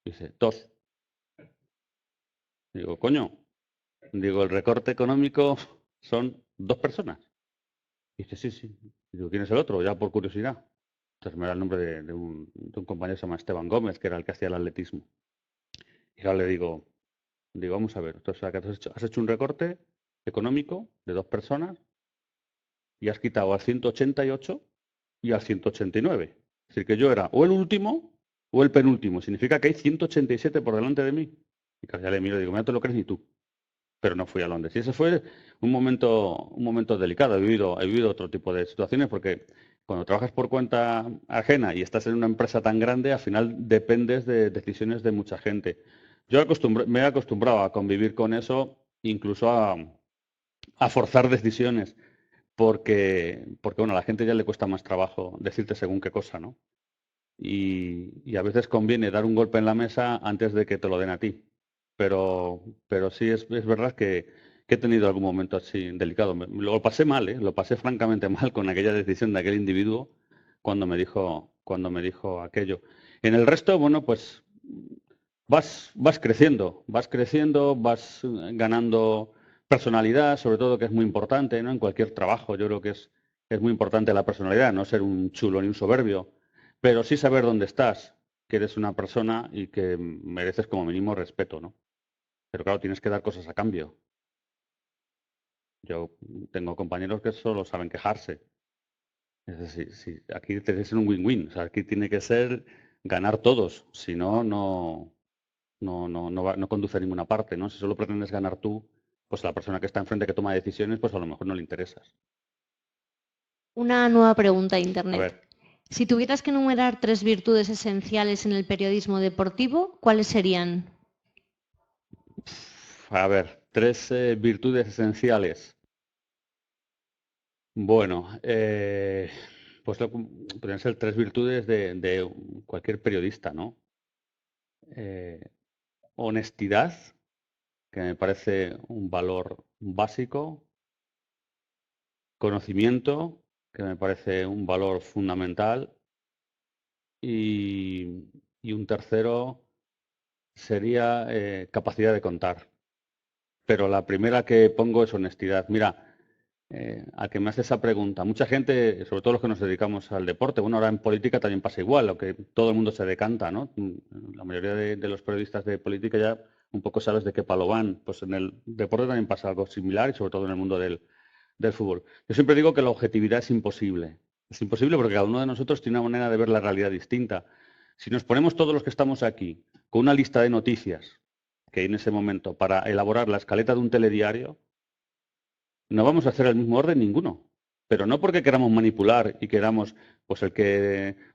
Dice, 2. Digo, coño, el recorte económico son 2 personas. Y dice, sí, sí. Y digo, ¿quién es el otro? Ya por curiosidad. Entonces me da el nombre de un compañero que se llama Esteban Gómez, que era el que hacía el atletismo. Y ahora le digo, vamos a ver, entonces has hecho un recorte económico de 2 personas y has quitado al 188 y al 189. Es decir, que yo era o el último o el penúltimo. Significa que hay 187 por delante de mí. Y claro, ya le miro y digo, no te lo crees ni tú. Pero no fui a Londres. Y ese fue un momento delicado. He vivido otro tipo de situaciones porque cuando trabajas por cuenta ajena y estás en una empresa tan grande, al final dependes de decisiones de mucha gente. Yo me he acostumbrado a convivir con eso, incluso a forzar decisiones, porque bueno, a la gente ya le cuesta más trabajo decirte según qué cosa, ¿no? Y a veces conviene dar un golpe en la mesa antes de que te lo den a ti. Pero sí es verdad que he tenido algún momento así delicado. Lo pasé mal, lo pasé francamente mal con aquella decisión de aquel individuo cuando me dijo aquello. En el resto, bueno, pues vas creciendo, vas ganando personalidad, sobre todo, que es muy importante, ¿no? En cualquier trabajo yo creo que es muy importante la personalidad, no ser un chulo ni un soberbio, pero sí saber dónde estás, que eres una persona y que mereces como mínimo respeto, ¿no? Pero claro, tienes que dar cosas a cambio. Yo tengo compañeros que solo saben quejarse. Es decir, sí, aquí tiene que ser un win-win, o sea, aquí tiene que ser ganar todos, si no, no conduce a ninguna parte, ¿no? Si solo pretendes ganar tú, pues a la persona que está enfrente que toma decisiones, pues a lo mejor no le interesas. Una nueva pregunta de A Internet. ver, Si tuvieras que enumerar 3 virtudes esenciales en el periodismo deportivo, ¿cuáles serían? 3 virtudes esenciales. Bueno, pues podrían ser 3 virtudes de cualquier periodista, ¿no? Honestidad, que me parece un valor básico. Conocimiento, que me parece un valor fundamental. Y un tercero sería capacidad de contar. Pero la primera que pongo es honestidad. Mira, a que me hace esa pregunta, mucha gente, sobre todo los que nos dedicamos al deporte, bueno, ahora en política también pasa igual, aunque todo el mundo se decanta, ¿no? La mayoría de los periodistas de política ya un poco sabes de qué palo van. Pues en el deporte también pasa algo similar y sobre todo en el mundo del fútbol. Yo siempre digo que la objetividad es imposible. Es imposible porque cada uno de nosotros tiene una manera de ver la realidad distinta. Si nos ponemos todos los que estamos aquí con una lista de noticias que hay en ese momento para elaborar la escaleta de un telediario, no vamos a hacer el mismo orden ninguno. Pero no porque queramos manipular y queramos, pues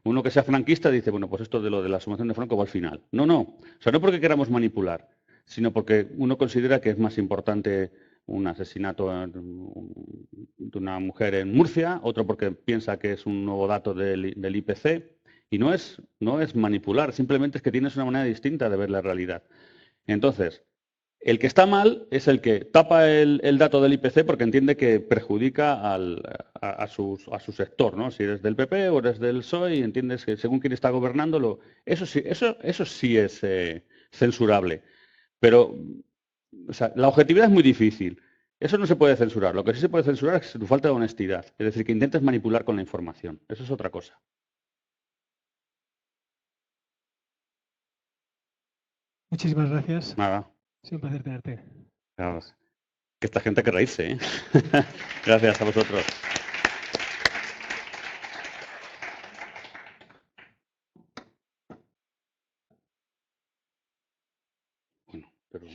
uno que sea franquista dice, bueno, pues esto de lo de la sumación de Franco va al final. No. O sea, no porque queramos manipular, sino porque uno considera que es más importante un asesinato de una mujer en Murcia, otro porque piensa que es un nuevo dato del IPC. Y no es manipular, simplemente es que tienes una manera distinta de ver la realidad. Entonces, el que está mal es el que tapa el dato del IPC porque entiende que perjudica a su sector, ¿no? Si eres del PP o eres del PSOE y entiendes que según quién está gobernándolo, eso sí es censurable. Pero o sea, la objetividad es muy difícil. Eso no se puede censurar. Lo que sí se puede censurar es tu falta de honestidad. Es decir, que intentes manipular con la información. Eso es otra cosa. Muchísimas gracias. Nada. Es un placer tenerte. Claro, que esta gente hay que reírse, ¿eh? Gracias a vosotros. Bueno, pero